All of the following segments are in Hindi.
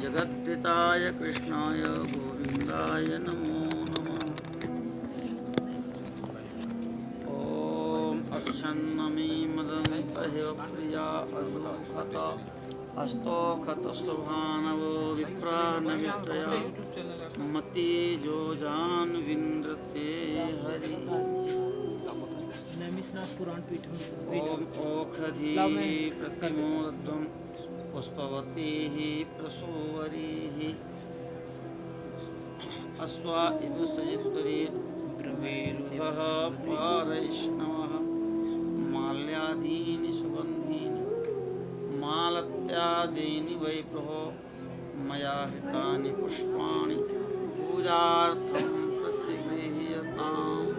जगद्धिताय कृष्णाय गोविंदाय नमो नमः। ओम अक्षन्नमी मदन्तहिव प्रिया अरुलखता अस्तोखतस्तभानवो विप्रानविष्टया मति जो जान विन्द्रते हरि। ओम ओखधी प्रतिमोदध्वं पुष्पवतीः प्रसूवरीः अश्वा इव सजित्वरी ब्रह्मेरुहः पारैष्णवः माल्यादीनि सुगन्धीनि मालत्यादीनि वै प्रभो मया हृतानि पुष्पाणि पूजार्थं प्रतिगृह्यताम्।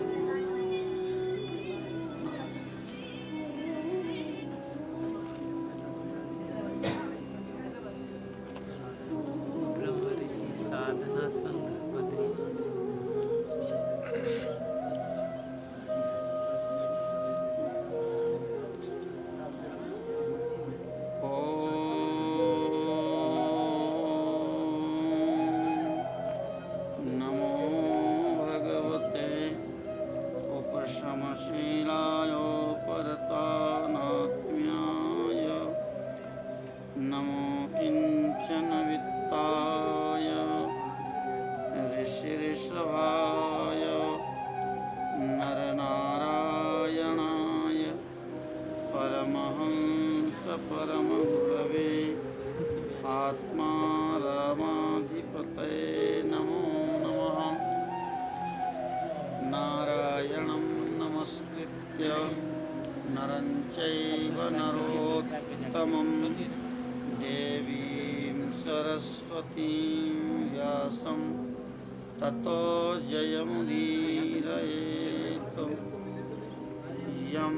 नमो किंचन वित्ताय ऋषिऋषभाय नरनारायणाय परमहंस परमगुरवे आत्मा रामाधिपतये नमो नमः। नारायणं नमस्कृत्य नरं चैव नरोत्तमं देवीं सरस्वतीं व्यासं ततो जयमुदीरयेत्। यं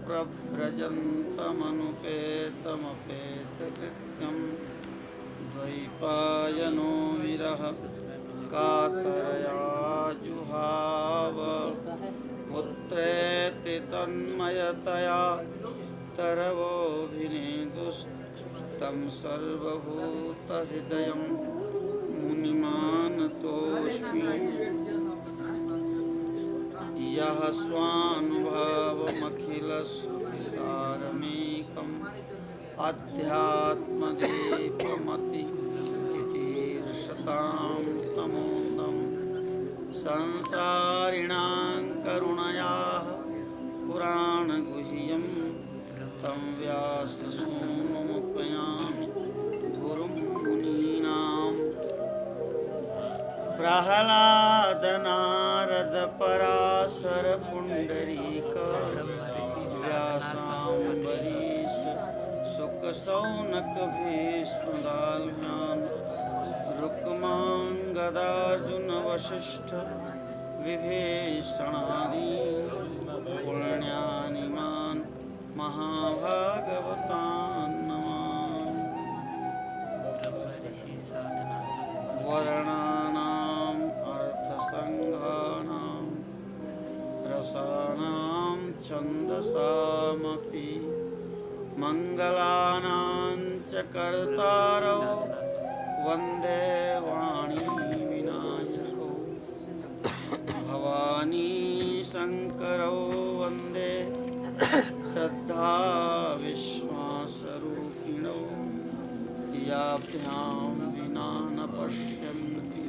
प्रव्रजन्तमनुपेतमपेतकृत्यं द्वैपायनो विरह कातरया जुहाव पुत्रेति तन्मयतया तरवोऽभिनेदुस्तं सर्वभूतहृदयं मुनिमानतोऽस्मि। यः स्वानुभावमखिलसारमेकम् अध्यात्मदीपमतितीर्षतां तमोदं संसारिणां करुणयाः पुराणगुह्यं तं व्याससूनुमुपयामि गुरुं मुनीनां। प्रह्लादनारदपराशर पुण्डरीक व्यासाम्बरीश शुकशौनकभीष्मदाल्म्यान् रुक्माङ्गदार्जुन वसिष्ठ विभीषणादीन् पुण्यानिमान् महाभागवतान् नमामि। वर्णानाम् अर्थसङ्घानां रसानां छन्दसामपि मङ्गलानां च कर्तारौ वन्दे वाणी विनायकौ। भवानी शङ्करौ वन्दे श्रद्धा विश्वासरूपिणौ। याभ्यां विना न पश्यन्ति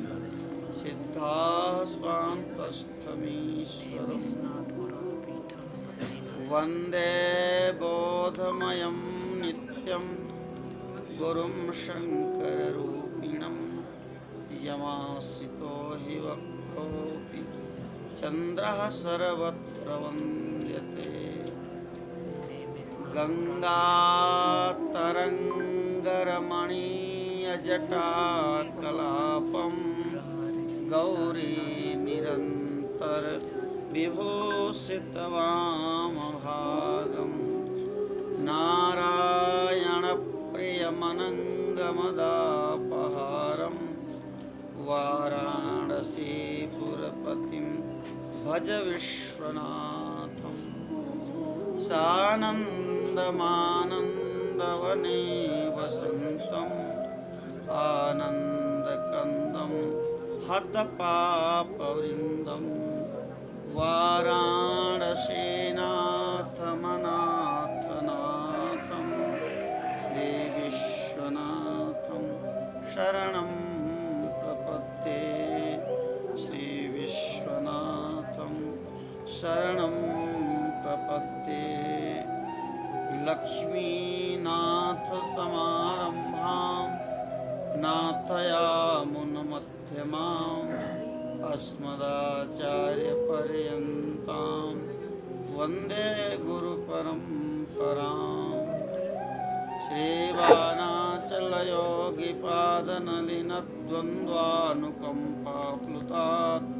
सिद्धाः स्वान्तस्थमीश्वरम्। वन्दे बोधमयं नित्यं गुरुं शङ्कररूपिणं। यमाश्रितो हि वक्रोऽपि चन्द्रः सर्वत्र वन्द्यते। गङ्गातरङ्गरमणीयजटाकलापं गौरी निरन्तर विभूषितवामभागं। नारायणप्रियमनङ्गमदापहारं वाराणसीपुरं वाराणसीपुरपतिं भज विश्वनाथं सानन्दमानन्दवने वसन्तम् आनन्दकन्दं हतपापवृन्दं वाराणसीनाथमनाथनाथं श्रीविश्वनाथं शरणं प्रपद्ये श्रीविश्वनाथं शरणं प्रपद्ये लक्ष्मीनाथसमारम्भां नाथयामुनमध्यमाम् अस्मदाचार्यपर्यन्तां वन्दे गुरुपरम्पराम् श्रीवानाचलयोगिपादनलिनद्वन्द्वानुकम्पाप्लुतात्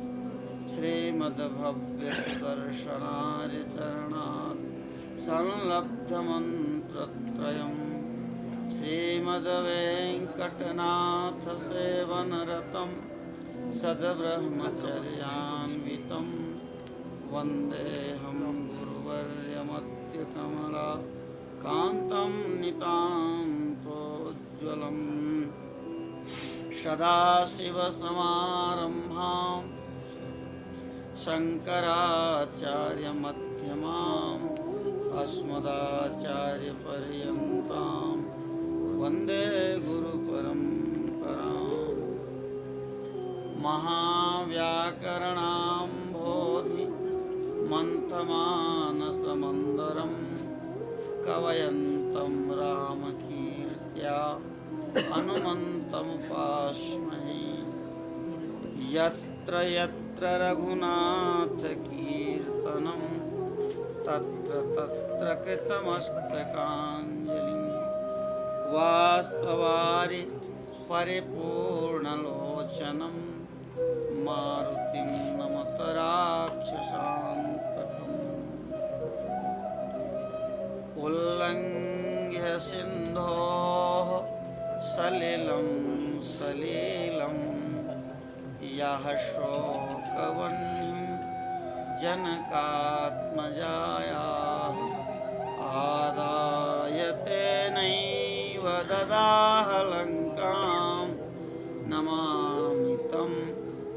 श्रीमद्भव्यदर्शनार्यचरणात् संलब्धमन्त्रत्रयम् श्रीमद्वेङ्कटनाथसेवनरतं सद्ब्रह्मचर्यान्वितं वन्देऽहं गुरुवर्यमध्यकमला कान्तं नितान्तोज्ज्वलं सदाशिवसमारम्भां शङ्कराचार्यमध्यमाम् अस्मदाचार्यपर्यन्तां वन्दे गुरुपरम्पराम् महाव्याकरणाम्भोधि मन्थमानसमन्दरं कवयन्तं रामकीर्त्या हनुमन्तमुपास्महे यत्र यत्र रघुनाथकीर्तनं तत्र तत्र कृतमस्तकाञ्जलिं वास्तवारि परिपूर्णलोचनं मारुतिं नमत राक्षसान्तकम् उल्लङ्घ्य सिन्धोः सलिलं सलीलं यः शोकवह्निं जनकात्मजायाः आदाय तेनैव ददाह लङ्कां नमामि तं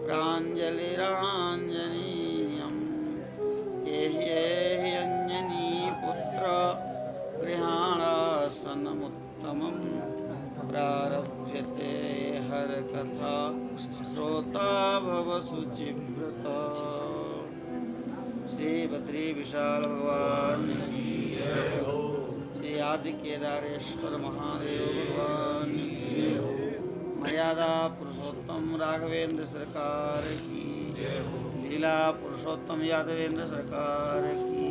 प्राञ्जलिराञ्जनेयम् एहि अञ्जनीपुत्र गृहाणासनमुत्तमं प्रारभ्यते हरकथा श्रोता भव शुचिव्रता। श्री बद्री विशाल भगवान की जय हो। श्री आदि केदारेश्वर महादेव भगवान की जय हो। मर्यादा पुरुषोत्तम राघवेंद्र सरकार की जय हो। लीला पुरुषोत्तम यादवेंद्र सरकार की।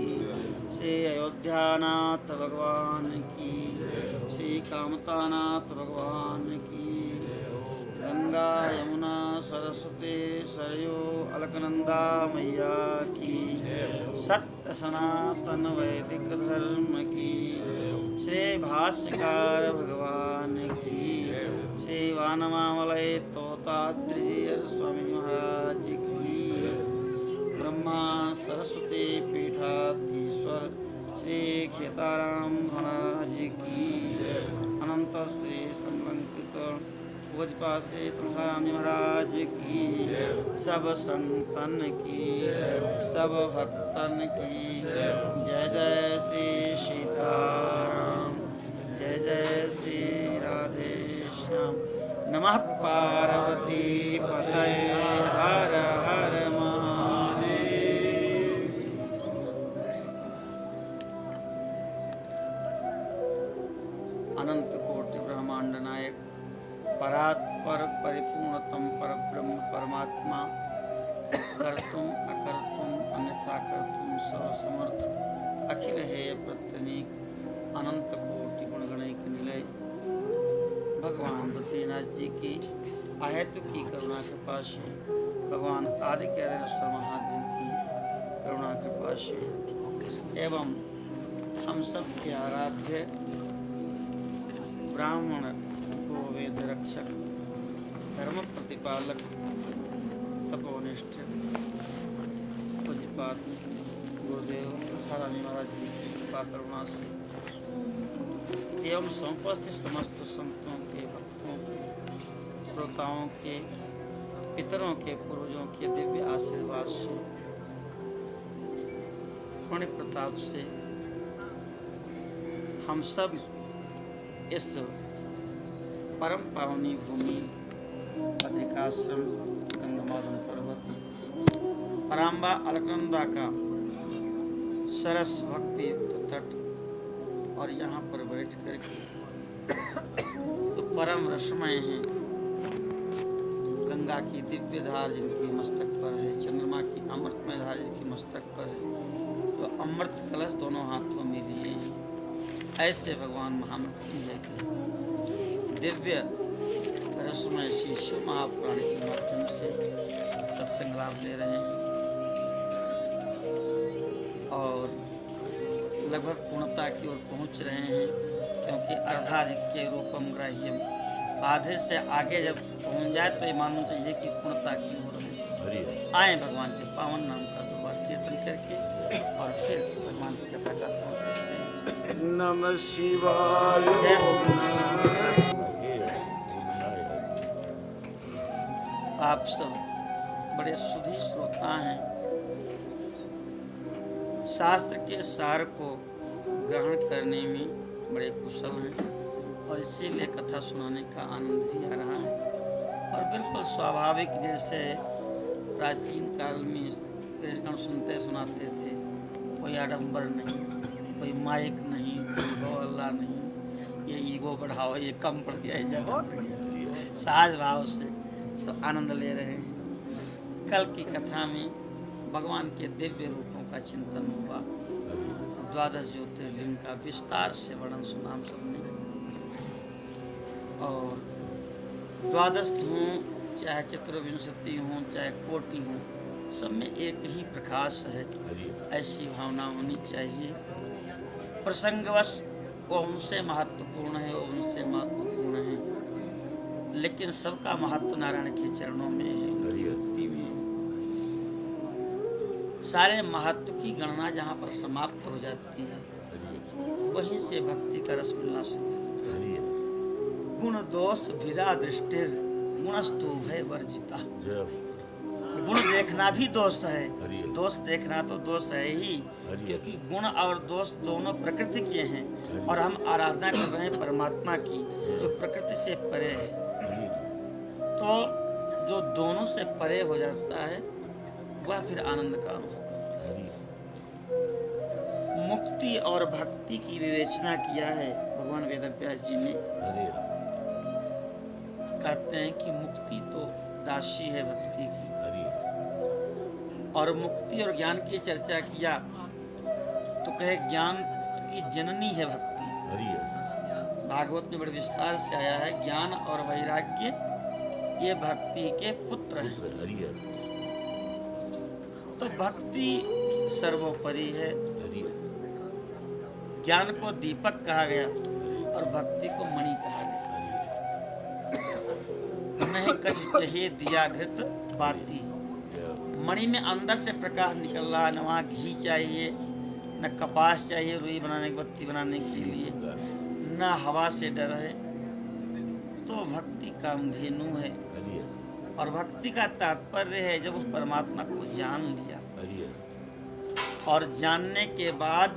श्री अयोध्यानाथ भगवान की जय हो। श्री कामतानाथ भगवान की जय हो। गंगा यमुना सरस्वती सरयू अलकनंदा मैया की सत्य सनातन वैदिक धर्म की। श्री भाष्यकार भगवान की। श्री वानमामलय तोतात्रेय स्वामी महाराज की। ब्रह्मा सरस्वती पीठाधीश्वर श्री खेताराम महाराज की। अनंत श्री संलंकित पूजपा से तुलसाराम जी महाराज की। सब संतन की सब भक्तन की जय जय श्री सीताराम जय जय श्री राधे श्याम। नमः पार्वती पतये हर हर महादेव। अनंत कोटि ब्रह्मांड नायक परात्पर परिपूर्णतम परब्रह्म परमात्मा कर्तुम अकर्तुम अन्यथा कर्तुम सर्वसमर्थ अखिल हेय प्रत्यनीक अनंत कोटि गुणगणैक निलय भगवान बद्रीनाथ जी की अहेतु की करुणा कृपा से भगवान आदि केदारेश्वर महादेव की करुणा कृपा से एवं हम सब के आराध्य ब्राह्मण को वेद रक्षक धर्म प्रतिपालक युधिष्ठिर पूज्यपाद गुरुदेव राधारानी महाराज जी की कृपा करुणा से एवं समुपस्थित समस्त संतों के, भक्तों के, श्रोताओं के, पितरों के, पूर्वजों के दिव्य आशीर्वाद से, पुण्य प्रताप से हम सब इस परम पावनी भूमि बद्रिकाश्रम गंगमादन पर्वत पराम्बा अलकनंदा का सरस भक्ति तट और यहाँ पर बैठ करके तो परम रसमय हैं। गंगा की दिव्य धार जिनकी मस्तक पर है, चंद्रमा की अमृतमय धार जिनकी मस्तक पर है, तो अमृत कलश दोनों हाथों में लिए हैं। ऐसे भगवान महामृत्युंजय के दिव्य रसमय श्री शिव महापुराण के माध्यम से सत्संग लाभ ले रहे हैं और लगभग पूर्णता की ओर पहुंच रहे हैं, क्योंकि अर्धाधिक्य रूपम ग्राह्यम, आधे से आगे जब पहुंच जाए तो ये मानना चाहिए कि पूर्णता की ओर आए। भगवान के पावन नाम का दो बार कीर्तन करके और फिर भगवान की कथा का श्रवण करते हैं। नमः शिवाय। जय हो। आप सब बड़े सुधी श्रोता हैं, शास्त्र के सार को ग्रहण करने में बड़े कुशल हैं और इसीलिए कथा सुनाने का आनंद भी आ रहा है। और बिल्कुल स्वाभाविक, जैसे प्राचीन काल में कृष्ण सुनते सुनाते थे, कोई आडंबर नहीं, कोई माइक नहीं, कोई गौ अल्लाह नहीं, ये ईगो बढ़ाओ, ये कम पड़ गया, ये ज़्यादा बढ़ गया, साज भाव से सब आनंद ले रहे हैं। कल की कथा में भगवान के दिव्य रूपों का चिंतन हुआ, 12 ज्योतिर्लिंग का विस्तार से वर्णन सुना हम सबने। और 12 हों चाहे चतुर्विंशति हों चाहे कोटि हों, सब में एक ही प्रकाश है, ऐसी भावना होनी चाहिए। प्रसंगवश वो उनसे महत्वपूर्ण है, वो उनसे महत्वपूर्ण है, लेकिन सबका महत्व नारायण के चरणों में है, उनकी भक्ति में है। सारे महत्व की गणना जहाँ पर समाप्त हो जाती है, वहीं से भक्ति का रस मिलना शुरू होता है। गुण दोष भिदा दृष्टिर गुणस्तु भय वर्जिता। गुण देखना भी दोष है, दोष देखना तो दोष है ही, क्योंकि गुण और दोष दोनों प्रकृति के हैं और हम आराधना कर रहे हैं परमात्मा की, जो प्रकृति से परे है। तो जो दोनों से परे हो जाता है वह फिर आनंद का अनुभव। मुक्ति और भक्ति की विवेचना किया है भगवान वेदव्यास जी ने। कहते हैं कि मुक्ति तो दासी है भक्ति की, और मुक्ति और ज्ञान की चर्चा किया तो कहे ज्ञान की जननी है भक्ति। भागवत में बड़े विस्तार से आया है, ज्ञान और वैराग्य ये भक्ति के पुत्र हैं। तो भक्ति सर्वोपरि है। ज्ञान को दीपक कहा गया और भक्ति को मणि कहा गया। नहीं कछ चाहिए दिया घृत बाती, मणि में अंदर से प्रकाश निकल रहा है, न वहाँ घी चाहिए, न कपास चाहिए रुई बनाने की, बत्ती बनाने के लिए, न हवा से डर है। तो भक्ति कामधेनु है। और भक्ति का तात्पर्य है जब उस परमात्मा को जान लिया और जानने के बाद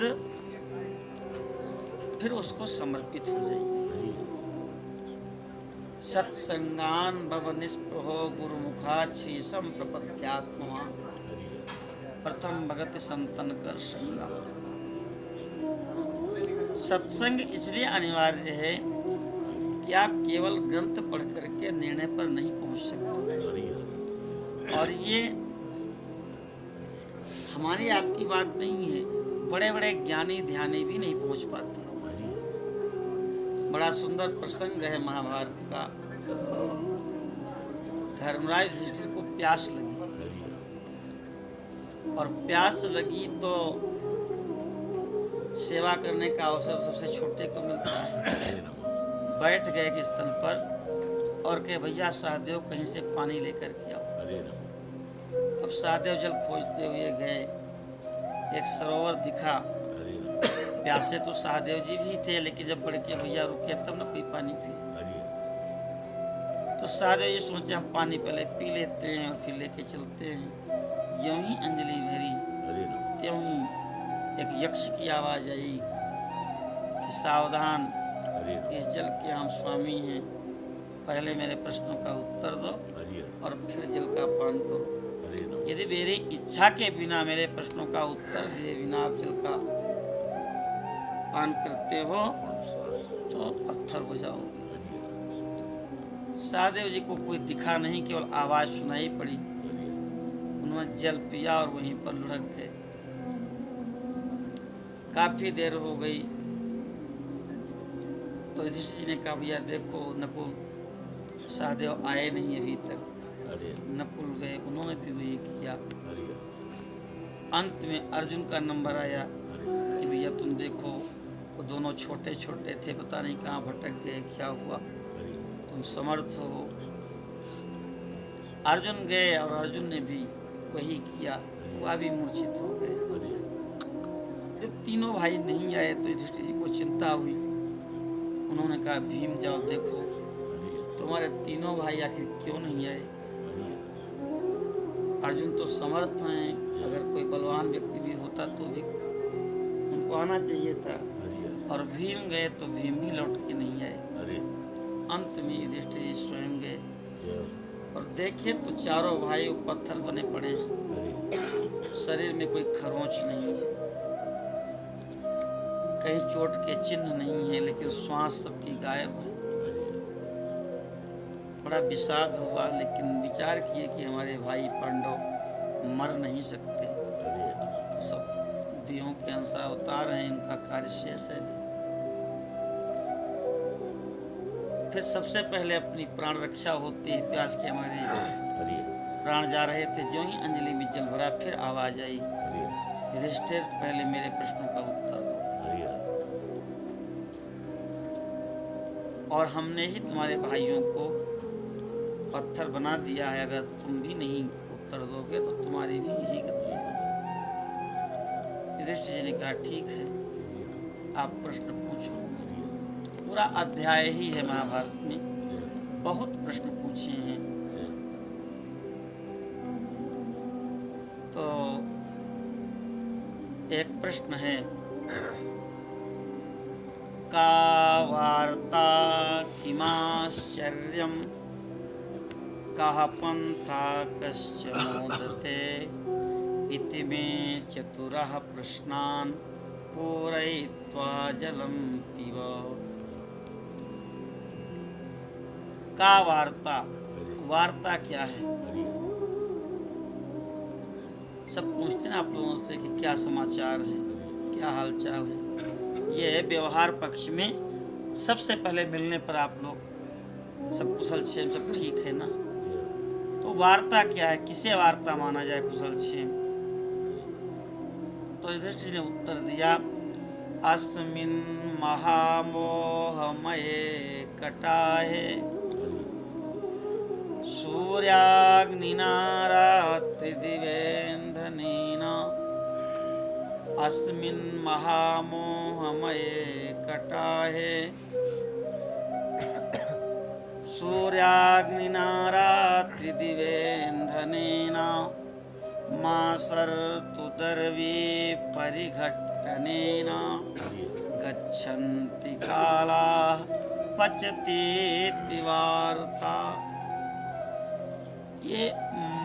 फिर उसको समर्पित हो जाइए। सत्संगान भव निस्पृहो गुरुमुखाच्छीसम प्रपद्यात्मा, प्रथम भगत संतन कर संगा। सत्संग इसलिए अनिवार्य है कि आप केवल ग्रंथ पढ़ करके निर्णय पर नहीं पहुंच सकते, और ये हमारी आपकी बात नहीं है, बड़े बड़े ज्ञानी ध्यानी भी नहीं पहुंच पाते। बड़ा सुंदर प्रसंग है महाभारत का। धर्मराज युधिष्ठिर को प्यास लगी, और प्यास लगी तो सेवा करने का अवसर सबसे छोटे को मिलता है। बैठ गए एक स्थल पर और कहे भैया सहदेव कहीं से पानी लेकर के आओ। सहदेव जल खोजते हुए गए, एक सरोवर दिखा। हरि राम प्यासे तो सहदेव जी भी थे, लेकिन जब बड़के भैया रुके तब न कोई पानी पिए। हरि तो सहदेव जी सोचे हम पानी पहले पी लेते हैं और फिर लेके चलते हैं। ज्यों ही अंजलि भरी राम त्यों ही एक यक्ष की आवाज आई कि सावधान, हरि राम इस जल के हम स्वामी हैं, पहले मेरे प्रश्नों का उत्तर दो हरि राम और फिर जल का पान करो। हरि राम यदि मेरी इच्छा के बिना मेरे प्रश्नों का उत्तर दिए बिना आप जल का पान करते हो तो पत्थर हो जाओगे। सहदेव जी को कोई दिखा नहीं, केवल आवाज सुनाई पड़ी। उन्होंने जल पिया और वहीं पर लुढ़क गए। काफी देर हो गई तो युधिष्ठिर जी ने कहा भैया देखो नकुल सहदेव आए नहीं अभी तक। नकुल गए, उन्होंने भी वही किया। अंत में अर्जुन का नंबर आया कि भैया तुम देखो, वो दोनों छोटे छोटे थे, पता नहीं कहाँ भटक गए, क्या हुआ, तुम समर्थ हो। अर्जुन गए और अर्जुन ने भी वही किया, वह भी मूर्छित हो गए। जब तीनों भाई नहीं आए तो युधिष्ठिर जी को चिंता हुई। उन्होंने कहा भीम जाओ देखो तुम्हारे तीनों भाई आखिर क्यों नहीं आए। अर्जुन तो समर्थ हैं, अगर कोई बलवान व्यक्ति भी होता तो भी उनको आना चाहिए था। और भीम गए तो भीम भी लौट के नहीं आए। अंत में युधिष्ठिर जी स्वयं गए और देखे तो चारों भाई पत्थर बने पड़े हैं, शरीर में कोई खरोंच नहीं है, कहीं चोट के चिन्ह नहीं है, लेकिन श्वास सबकी गायब है। बड़ा विषाद हुआ, लेकिन विचार किए कि हमारे भाई पांडव मर नहीं सकते, सब देहों के अंश अवतार हैं, इनका कार्य शेष है। फिर सबसे पहले अपनी प्राण रक्षा होती है। प्यास के हमारे प्राण जा रहे थे, जो ही अंजलि में जल भरा, फिर आवाज आई युधिष्ठिर पहले मेरे प्रश्नों का उत्तर दो, और हमने ही तुम्हारे भाइयों को पत्थर बना दिया है, अगर तुम भी नहीं उत्तर दोगे तो तुम्हारी भी यही गति है। युधिष्ठिर जी ने कहा ठीक है, आप प्रश्न पूछो। पूरा अध्याय ही है महाभारत में, बहुत प्रश्न पूछे हैं। तो एक प्रश्न है, का वार्ता किमाश्चर्यं कः पंथा कश्च मोदते इति मे चतुरः प्रश्नान् पूरयित्वा जलं पिब। का वार्ता, वार्ता क्या है? सब पूछते हैं आप लोगों से कि क्या समाचार है, क्या हालचाल है। ये व्यवहार पक्ष में सबसे पहले मिलने पर आप लोग सब कुशल क्षेम, सब ठीक है ना। तो वार्ता क्या है, किसे वार्ता माना जाए कुशल क्षेम? तो युधिष्ठिर ने उत्तर दिया, अस्मिन् महामोहमये कटाहे सूर्याग्निना रात्रिदिवेन्धनेन अस्मिन् महामोहमये कटाहे सूर्याग्निना रात्रिदिवेन्धनेन मासर्तु दर्वी परिघट्टनेन गच्छन्ति कालाः पचतीति वार्ता। ये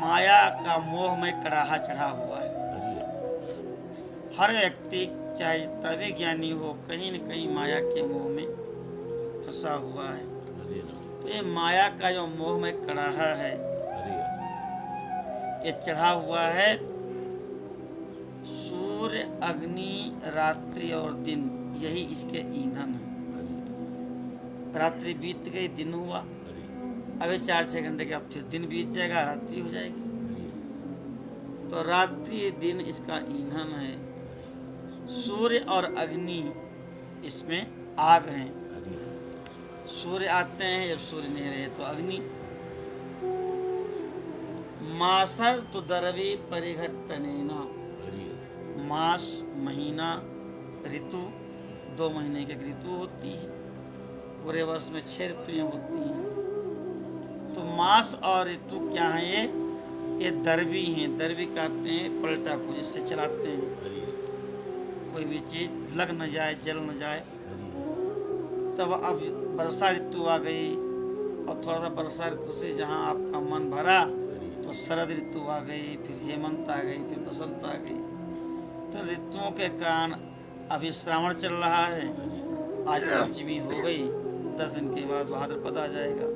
माया का मोह में कड़ाहा चढ़ा हुआ है। हर व्यक्ति चाहे तभी ज्ञानी हो, कहीं न कहीं माया के मोह में फंसा हुआ है। तो ये माया का जो मोह में कड़ाहा है, ये चढ़ा हुआ है। सूर्य, अग्नि, रात्रि और दिन, यही इसके ईंधन है। रात्रि बीत गई, दिन हुआ, अभी 4-6 घंटे के अब फिर दिन बीत जाएगा, रात्रि हो जाएगी। तो रात्रि दिन इसका ईंधन है। सूर्य और अग्नि इसमें आग हैं। सूर्य आते हैं, जब सूर्य नहीं रहे तो अग्नि। मासर तो दरवी परिघटनेना। मास महीना, ऋतु 2 महीने की ऋतु होती है, पूरे वर्ष में 6 ऋतुएं होती हैं। तो मास और ऋतु क्या है? ये दरवी हैं। दरवी कहते हैं पलटा को, जिससे चलाते हैं, कोई भी चीज लग न जाए, जल न जाए। तब अब वर्षा ऋतु आ गई, और थोड़ा सा वर्षा ऋतु से जहाँ आपका मन भरा तो शरद ऋतु आ गई, फिर हेमंत आ गई, फिर बसंत आ गई। तो ऋतुओं के कारण अभी श्रावण चल रहा है, आज पंचमी हो गई, 10 दिन के बाद भाद्रपद आ जाएगा।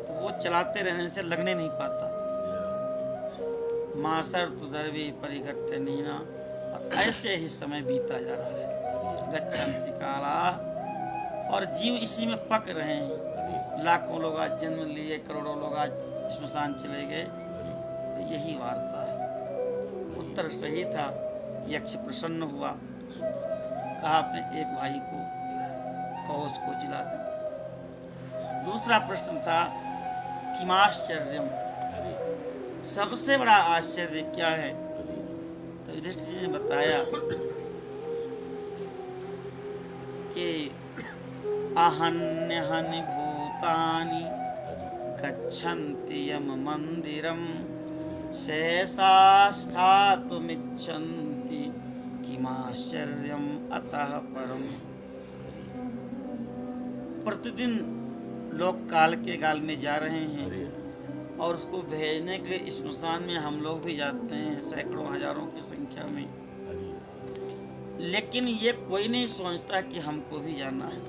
तो वो चलाते रहने से लगने नहीं पाता। मासर तो दरवी परिघटनेना। और ऐसे ही समय बीता जा रहा है, गच्छन्ति काला, और जीव इसी में पक रहे हैं। लाखों लोग आज जन्म लिए, करोड़ों लोग आज श्मशान चले गए। तो यही वार्ता है। उत्तर सही था। यक्ष प्रसन्न हुआ, कहा अपने एक भाई को कहो उसको जिला दे। दूसरा प्रश्न था किमाश्चर्यम, सबसे बड़ा आश्चर्य क्या है? तो युधिष्ठिर जी ने बताया कि अहन्यहनि भूतानि गच्छन्ति यम मंदिरम शेषास्थातुमिच्छन्ति किमाश्चर्यम अतः परम। प्रतिदिन लोग काल के गाल में जा रहे हैं, और उसको भेजने के लिए श्मशान में हम लोग भी जाते हैं, सैकड़ों हजारों की संख्या में। लेकिन ये कोई नहीं सोचता कि हमको भी जाना है।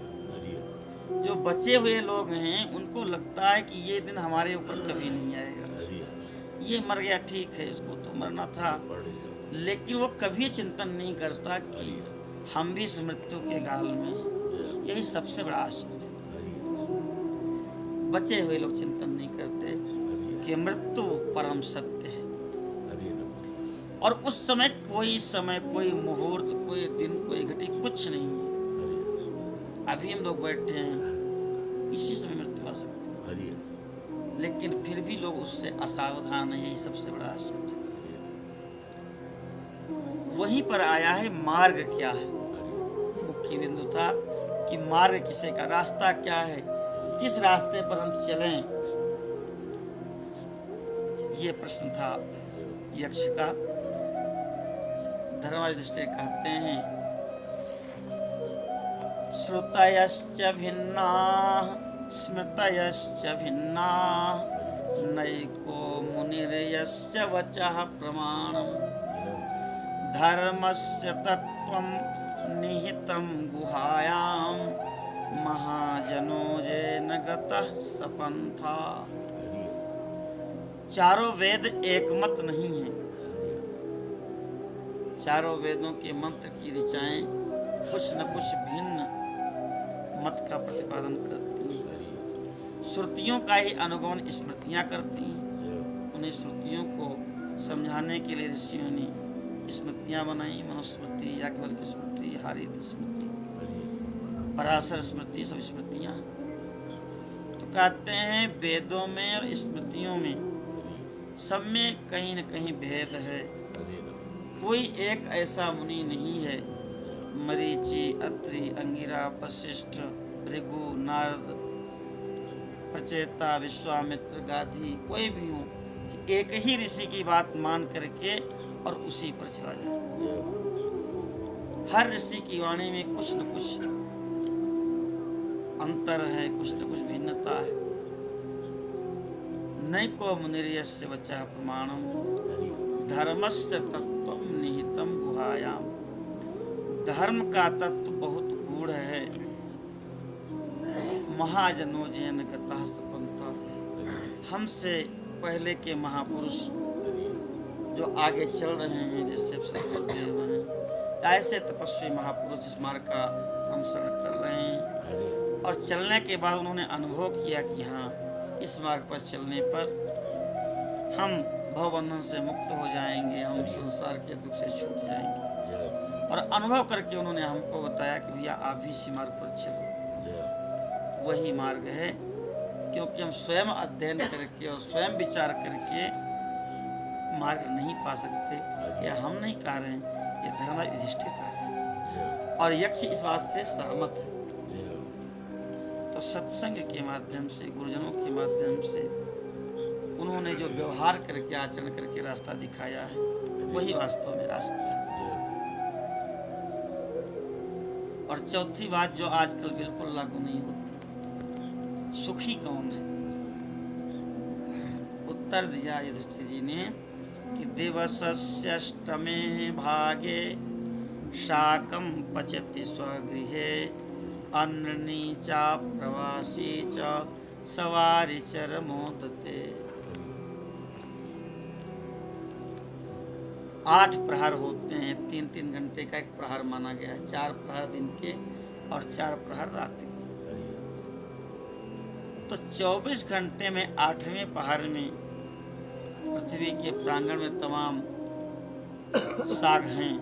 जो बचे हुए लोग हैं उनको लगता है कि ये दिन हमारे ऊपर कभी नहीं आएगा, ये मर गया ठीक है, उसको तो मरना था। लेकिन वो कभी चिंतन नहीं करता कि हम भी इस मृत्यु के गाल में। यही सबसे बड़ा आश्चर्य है। बचे हुए लोग चिंतन नहीं करते कि मृत्यु परम सत्य है। और उस समय, कोई मुहूर्त, कोई दिन, कोई घटी कुछ नहीं है। अभी हम लोग बैठे हैं, इसी समय मृत्यु आ सकती है, लेकिन फिर भी लोग उससे असावधान है। यही सबसे बड़ा आश्चर्य है। वहीं पर आया है मार्ग क्या है। मुख्य बिंदु था कि मार्ग किसे का, रास्ता क्या है, किस रास्ते पर हम चलें। ये प्रश्न था यक्ष का। धर्मयुधिष्ठिर कहते हैं श्रुतयश्च भिन्ना स्मृतयश्च भिन्ना नैको मुनिर्यश्च वचः प्रमाणम् धर्मस्य तत्त्वं निहितं गुहायां महाजनो येन गतः सपन्था। चारों वेद एक मत नहीं है। चारों वेदों के मंत्र की ऋचाएं कुछ न कुछ भिन्न मत का प्रतिपादन करती हैं। श्रुतियों का ही अनुगमन स्मृतियां करती हैं। उन्हें श्रुतियों को समझाने के लिए ऋषियों ने स्मृतियां बनाई। मनुस्मृति, याज्ञवल्क्य स्मृति, हारीत स्मृति, पराशर स्मृति, सब स्मृतियां। तो कहते हैं वेदों में और स्मृतियों में सब में कहीं न कहीं भेद है। कोई एक ऐसा मुनि नहीं है, मरीचि, अत्रि, अंगिरा, वशिष्ठ, भृगु, नारद, प्रचेता, विश्वामित्र, गाधी, कोई भी हो, कि एक ही ऋषि की बात मान करके और उसी पर चला जाए। हर ऋषि की वाणी में कुछ न कुछ अंतर है, कुछ न कुछ भिन्नता है। नैको मुनिर्यस्य वचः प्रमाणम धर्मस्य तत्त्वं निहितं गुहायां। धर्म का तत्व बहुत गूढ़ है। महाजनो येन गतः सपन्था। हमसे पहले के महापुरुष जो आगे चल रहे हैं, जैसे सदगुरुदेव हैं, ऐसे तपस्वी महापुरुष इस मार्ग का अनुसरण कर रहे हैं। और चलने के बाद उन्होंने अनुभव किया कि हाँ, इस मार्ग पर चलने पर हम भवबंधन से मुक्त हो जाएंगे, हम संसार के दुख से छूट जाएंगे। और अनुभव करके उन्होंने हमको बताया कि भैया आप भी इसी मार्ग पर चलो। वही मार्ग है, क्योंकि हम स्वयं अध्ययन करके और स्वयं विचार करके मार्ग नहीं पा सकते, यह हम नहीं कह रहे हैं, ये धर्मराज युधिष्ठिर कह रहे हैं। और यक्ष इस बात से सहमत है। तो सत्संग के माध्यम से, गुरुजनों के माध्यम से उन्होंने जो व्यवहार करके, आचरण करके रास्ता दिखाया है, वही वास्तव में रास्ता है। और चौथी बात जो आजकल बिल्कुल लागू नहीं होती, सुखी कौन है? उत्तर दिया युधिष्ठिर जी ने कि दिवसस्यष्टमे भागे शाकं पचति स्वगृहे अन्नी च प्रवासी च सवारी चरमोदते। 8 प्रहर होते हैं, 3-3 घंटे का एक प्रहर माना गया है। 4 प्रहर दिन के और 4 प्रहर रात के। तो 24 घंटे में 8वें प्रहर में पृथ्वी के प्रांगण में तमाम साग हैं,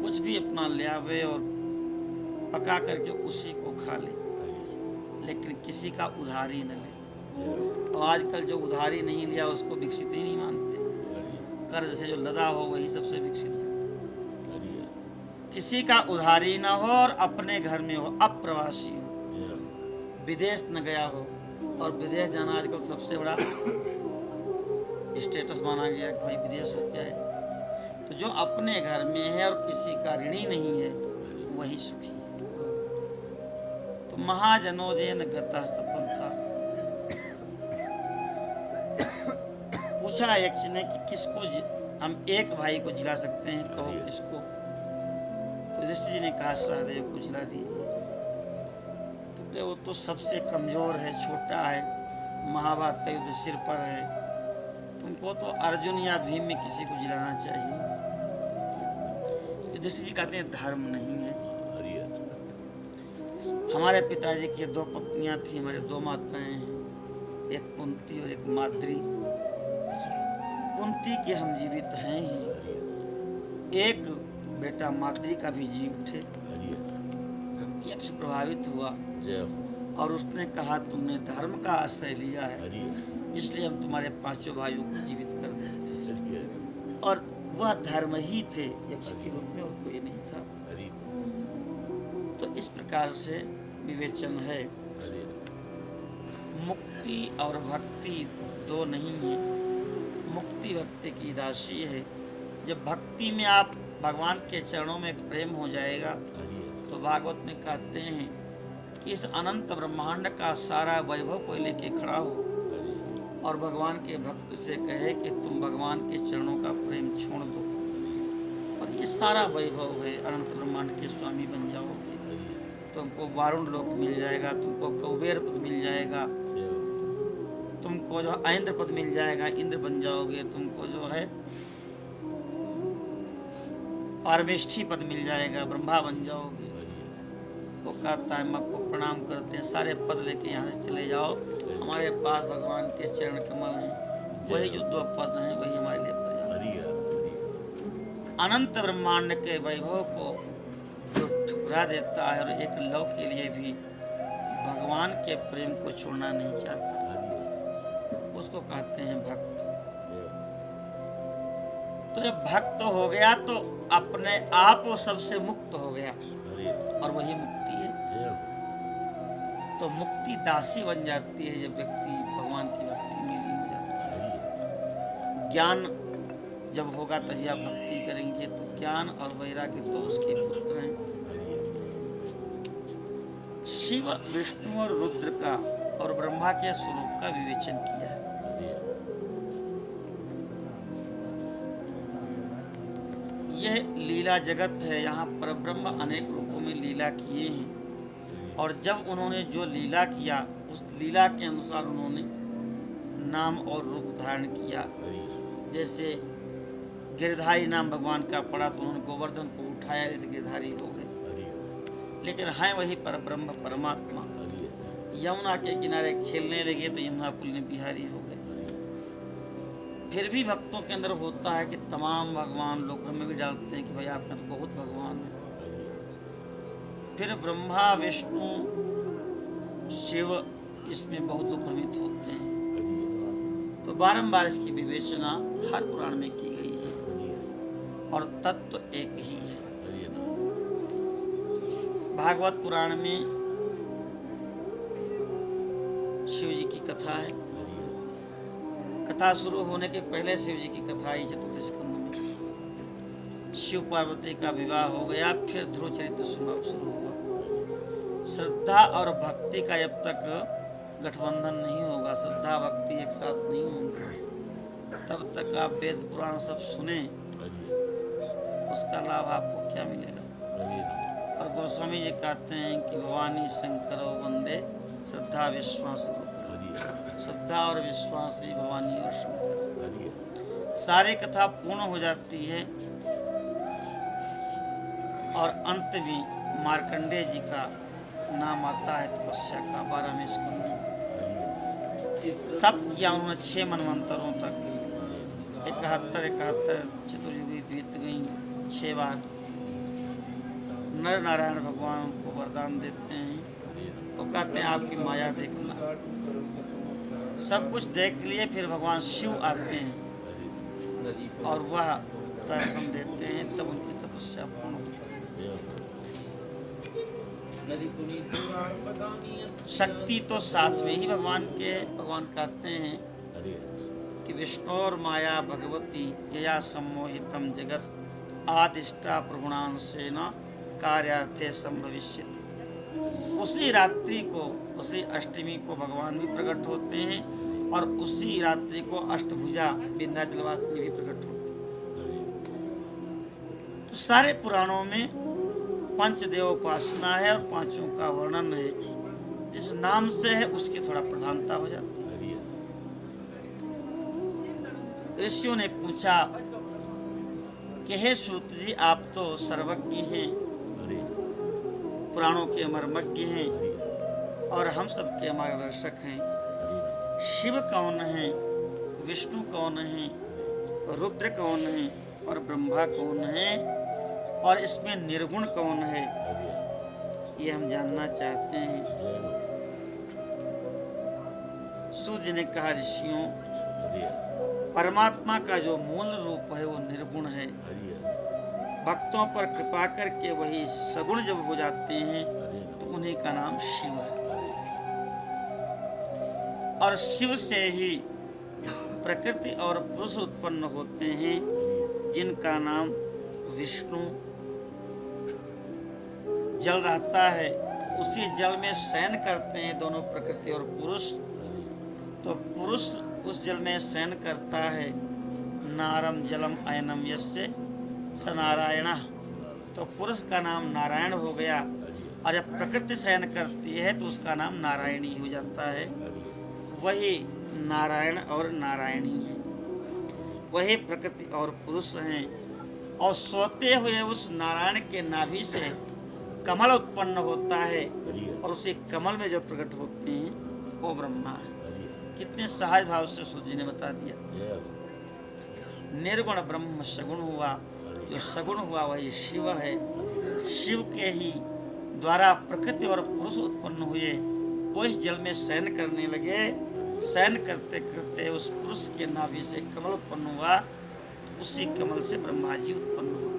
कुछ भी अपना ले आवे और पका करके उसी को खा ले, लेकिन किसी का उधारी न ले। और आजकल जो उधारी नहीं लिया उसको विकसित ही नहीं मानते। कर्ज से जो लदा हो वही सबसे विकसित है। किसी का उधारी ना हो और अपने घर में हो, अप्रवासी हो, विदेश न गया हो। और विदेश जाना आजकल सबसे बड़ा स्टेटस माना गया कि भाई विदेश हो क्या है। तो जो अपने घर में है और किसी का ऋणी नहीं है, वही सुखी है। तो महाजनो जेन गता सफलता। पूछा यक्ष ने कि किसको हम एक भाई को जिला सकते हैं, कहो किसको? तो युधिष्ठिर जी ने कहा सहदेव को जिला दीजिए। तो वो तो सबसे कमजोर है, छोटा है, महाभारत का युद्ध सिर पर है, तुमको तो अर्जुन या भीम में किसी को जिलाना चाहिए। युधिष्ठिर जी कहते हैं धर्म नहीं है। हमारे पिताजी की 2 पत्नियां थी, हमारे 2 माताएं हैं, एक कुंती और एक माद्री। कुंती के हम जीवित हैं ही, एक बेटा माद्री का भी जी उठे। यक्ष प्रभावित हुआ और उसने कहा तुमने धर्म का आश्रय लिया है, इसलिए हम तुम्हारे 5 भाइयों को जीवित कर देते हैं। और वह धर्म ही थे यक्ष के रूप में, और कोई नहीं था। तो इस प्रकार से विवेचन है। मुक्ति और भक्ति 2 नहीं है। मुक्ति भक्ति की राशि है। जब भक्ति में आप भगवान के चरणों में प्रेम हो जाएगा, तो भागवत में कहते हैं कि इस अनंत ब्रह्मांड का सारा वैभव को लेके खड़ा हो और भगवान के भक्त से कहे कि तुम भगवान के चरणों का प्रेम छोड़ दो और ये सारा वैभव है, अनंत ब्रह्मांड के स्वामी बन जाओगे। तुमको वारुण लोक मिल जाएगा, तुमको कुबेर पद मिल जाएगा, तुमको जो ऐन्द्र पद मिल जाएगा, इंद्र बन जाओगे। तुमको जो है पारमेष्ठी पद मिल जाएगा, ब्रह्मा बन जाओगे। वो कहता है हम आपको प्रणाम करते हैं, सारे पद लेके यहाँ से चले जाओ, हमारे पास भगवान के चरण कमल हैं, वही जो 2 पद हैं वही हमारे लिए पर्याप्त। अनंत ब्रह्मांड के वैभव को जो ठुकरा देता है और एक लव के लिए भी भगवान के प्रेम को छोड़ना नहीं चाहता, उसको कहते हैं भक्त। तो जब भक्त हो गया तो अपने आप वो सबसे मुक्त हो गया, और वही मुक्ति है। तो मुक्ति दासी बन जाती है जब व्यक्ति भगवान की भक्ति में लीन हो जाता है। ज्ञान जब होगा तभी आप भक्ति करेंगे। तो ज्ञान और वैराग्य तो उसके पुत्र हैं। शिव, विष्णु और रुद्र का और ब्रह्मा के स्वरूप का विवेचन किया है। यह लीला जगत है, यहाँ पर ब्रह्म अनेक रूपों में लीला किए हैं, और जब उन्होंने जो लीला किया उस लीला के अनुसार उन्होंने नाम और रूप धारण किया। जैसे गिरधारी नाम भगवान का पड़ा तो उन्होंने गोवर्धन को उठाया, जैसे गिरधारी हो गए, लेकिन हैं वही पर ब्रह्म परमात्मा। यमुना के किनारे खेलने लगे तो यमुना पुल में बिहारी हो गए। फिर भी भक्तों के अंदर होता है कि तमाम भगवान लोग में भी डालते हैं कि भाई आपका तो बहुत भगवान है। फिर ब्रह्मा, विष्णु, शिव इसमें बहुत लोग भ्रमित होते हैं। तो बारंबार इसकी विवेचना हर पुराण में की गई है और तत्व एक ही है। भागवत पुराण में शिव जी की कथा है। कथा शुरू होने के पहले शिव जी की कथा आई चतुर्थ स्कंद में। शिव पार्वती का विवाह हो गया, फिर ध्रुव चरित्र शुरू हुआ। श्रद्धा और भक्ति का जब तक गठबंधन नहीं होगा, श्रद्धा भक्ति एक साथ नहीं होंगे, तब तक आप वेद पुराण सब सुने, उसका लाभ आपको क्या मिलेगा। और गोस्वामी जी कहते हैं कि भवानी शंकर वंदे श्रद्धा विश्वास रूप। श्रद्धा और विश्वास ही भवानी और शंकर। सारी कथा पूर्ण हो जाती है और अंत में मार्कंडेय जी का नाम आता है तपस्या का 12वें स्कंद में। तप किया उन्होंने 6 मनवंतरों तक, 71 चतुर्युगी बीत गई 6 बार। नर नारायण भगवान को वरदान देते हैं, वो कहते हैं आपकी माया देखना। सब कुछ देख लिए, फिर भगवान शिव आते हैं और वह दर्शन देते हैं, तब उनकी तपस्या पूर्ण होती है। शक्ति तो साथ में ही भगवान कहते हैं कि विष्णु और माया भगवती यया सम्मोहितम जगत आदिष्टा प्रगुणांशेन कार्यार्थे संभविष्यति। उसी रात्रि को, उसी अष्टमी को भगवान भी प्रकट होते हैं और उसी रात्रि को अष्टभुजा विंध्याचलवासिनी भी प्रकट होते हैं। तो सारे पुराणों में पंचदेव उपासना है और पांचों का वर्णन है। जिस नाम से है उसकी थोड़ा प्रधानता हो जाती है। ऋषियों ने पूछा कि हे सूत जी, आप तो सर्वज्ञ हैं, पुराणों के मर्मज्ञ हैं और हम सबके मार्गदर्शक हैं। शिव कौन है, विष्णु कौन है, रुद्र कौन है और ब्रह्मा कौन है और इसमें निर्गुण कौन है, ये हम जानना चाहते हैं। सूत जी ने कहा, ऋषियों, परमात्मा का जो मूल रूप है वो निर्गुण है। भक्तों पर कृपा करके वही सगुण जब हो जाते हैं तो उन्हीं का नाम शिव है। और शिव से ही प्रकृति और पुरुष उत्पन्न होते हैं, जिनका नाम विष्णु। जल रहता है, उसी जल में शयन करते हैं दोनों प्रकृति और पुरुष। तो पुरुष उस जल में शयन करता है। नारम जलम अयनम यस्य स नारायण। तो पुरुष का नाम नारायण हो गया और जब प्रकृति शयन करती है तो उसका नाम नारायणी हो जाता है। वही नारायण और नारायणी है, वही प्रकृति और पुरुष हैं। और सोते हुए उस नारायण के नाभि से कमल उत्पन्न होता है और उसी कमल में जो प्रकट होते हैं वो ब्रह्मा है। कितने सहज भाव से सूत जी ने बता दिया। निर्गुण ब्रह्म सगुण हुआ, जो सगुण हुआ वही शिव है। शिव के ही द्वारा प्रकृति और पुरुष उत्पन्न हुए। वो इस जल में शयन करने लगे। शयन करते करते उस पुरुष के नाभि से कमल उत्पन्न हुआ, तो उसी कमल से ब्रह्मा जी उत्पन्न हुआ।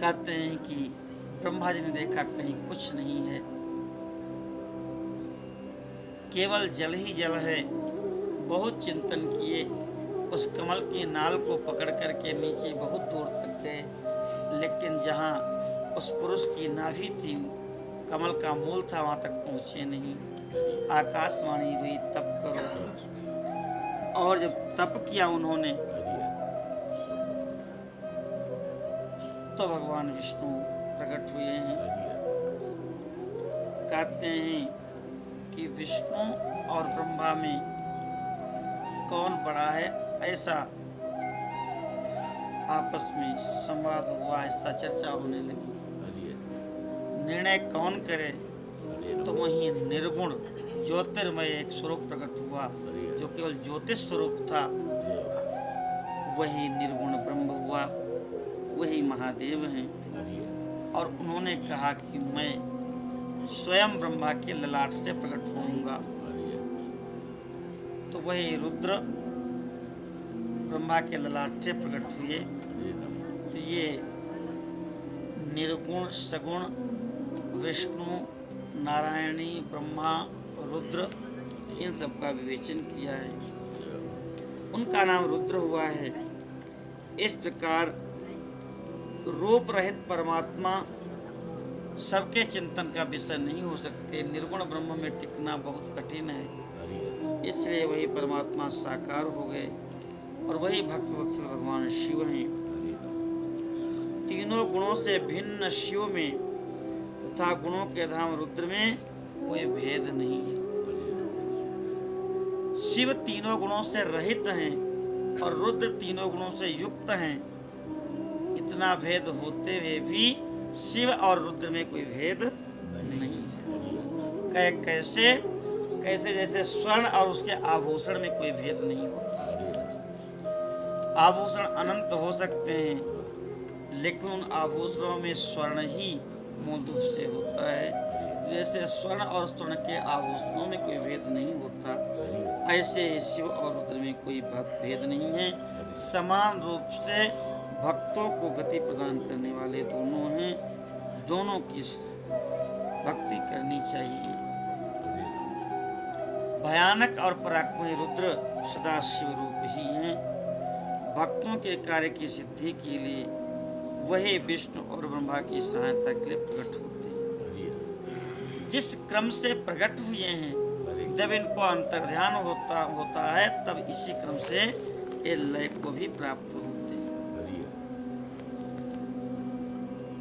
कहते हैं कि ब्रह्मा जी ने देखा कहीं कुछ नहीं है, केवल जल ही जल है। बहुत चिंतन किए, उस कमल की नाल को पकड़ करके नीचे बहुत दूर तक गए, लेकिन जहाँ उस पुरुष की नाभि थी, कमल का मूल था, वहाँ तक पहुँचे नहीं। आकाशवाणी हुई, तप करो। और जब तप किया उन्होंने तो भगवान विष्णु प्रकट हुए हैं। कहते हैं कि विष्णु और ब्रह्मा में कौन बड़ा है, ऐसा आपस में संवाद हुआ, ऐसा चर्चा होने लगी। निर्णय कौन करे, तो वही निर्गुण ज्योतिर्मय एक स्वरूप प्रकट हुआ, जो केवल ज्योतिष स्वरूप था। वही निर्गुण ब्रह्म हुआ, वही महादेव हैं। और उन्होंने कहा कि मैं स्वयं ब्रह्मा के ललाट से प्रकट होऊंगा। तो वही रुद्र ब्रह्मा के ललाट से प्रकट हुए। हरे नमः। तो ये निर्गुण सगुण विष्णु नारायणी ब्रह्मा रुद्र इन सब का विवेचन किया है, उनका नाम रुद्र हुआ है। इस प्रकार रूप रहित परमात्मा सबके चिंतन का विषय नहीं हो सकते। निर्गुण ब्रह्म में टिकना बहुत कठिन है, हरे इसलिए वही परमात्मा साकार हो गए और वही भक्तवत्सल भगवान शिव हैं। नमः। तीनों गुणों से भिन्न शिव में तथा गुणों के धाम रुद्र में कोई भेद नहीं है। शिव तीनों गुणों से रहित हैं और रुद्र तीनों गुणों से युक्त हैं। इतना भेद होते हुए भी शिव और रुद्र में कोई भेद नहीं है। कैसे कैसे जैसे स्वर्ण और उसके आभूषण में कोई भेद नहीं होता। आभूषण अनंत हो सकते हैं, लेकिन उन आभूषणों में स्वर्ण ही मूल रूप से होता है। जैसे स्वर्ण और स्वर्ण के आभूषणों में कोई भेद नहीं होता, ऐसे शिव और रुद्र में कोई भेद नहीं है। समान रूप से भक्तों को गति प्रदान करने वाले दोनों हैं। दोनों की भक्ति करनी चाहिए। भयानक और पराक्रमी रुद्र सदा शिव रूप ही हैं। भक्तों के कार्य की सिद्धि के लिए वही विष्णु और ब्रह्मा की सहायता के लिए प्रकट होते हैं। जिस क्रम से प्रकट हुए हैं, जब इनको अंतर्ध्यान होता है, तब इसी क्रम से ये लय को भी प्राप्त होते हैं।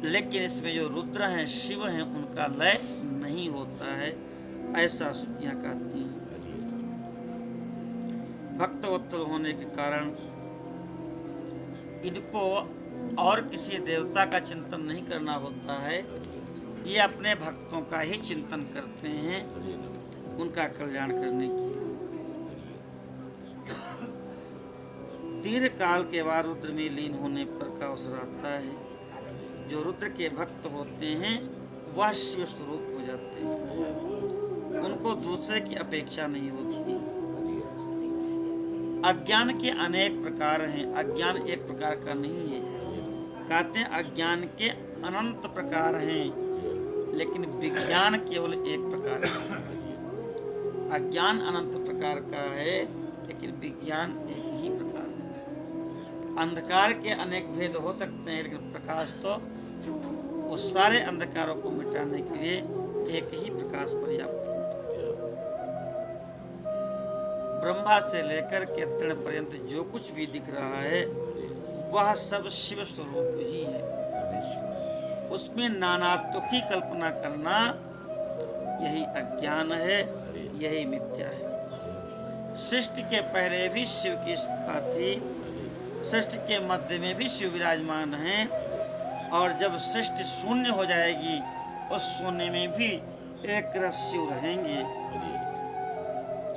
लेकिन इसमें जो रुद्र हैं, शिव हैं, उनका लय नहीं होता है, ऐसा श्रुतियां कहती हैं। भक्तवत्सल होने के कारण इनको और किसी देवता का चिंतन नहीं करना होता है। ये अपने भक्तों का ही चिंतन करते हैं, उनका कल्याण करने के लिए। दीर्घ काल के बाद रुद्र में लीन होने पर का अवसर आता है। जो रुद्र के भक्त होते हैं वह शिव स्वरूप हो जाते हैं, उनको दूसरे की अपेक्षा नहीं होती। अज्ञान के अनेक प्रकार हैं, अज्ञान एक प्रकार का नहीं है। कहते हैं अज्ञान के अनंत प्रकार हैं, लेकिन विज्ञान केवल एक प्रकार का है। अज्ञान अनंत प्रकार का है, लेकिन विज्ञान एक ही प्रकार का है। अंधकार के अनेक भेद हो सकते हैं, लेकिन प्रकाश तो उस सारे अंधकारों को मिटाने के लिए एक ही प्रकाश पर्याप्त है। ब्रह्मा से लेकर के तृण पर्यंत जो कुछ भी दिख रहा है वह सब शिव स्वरूप ही है। उसमें नानात्व की कल्पना करना यही अज्ञान है, यही मिथ्या है। सृष्टि के पहले भी शिव की सत्ता थी, सृष्टि के मध्य में भी शिव विराजमान हैं, और जब सृष्टि शून्य हो जाएगी उस शून्य में भी एक रस शिव रहेंगे,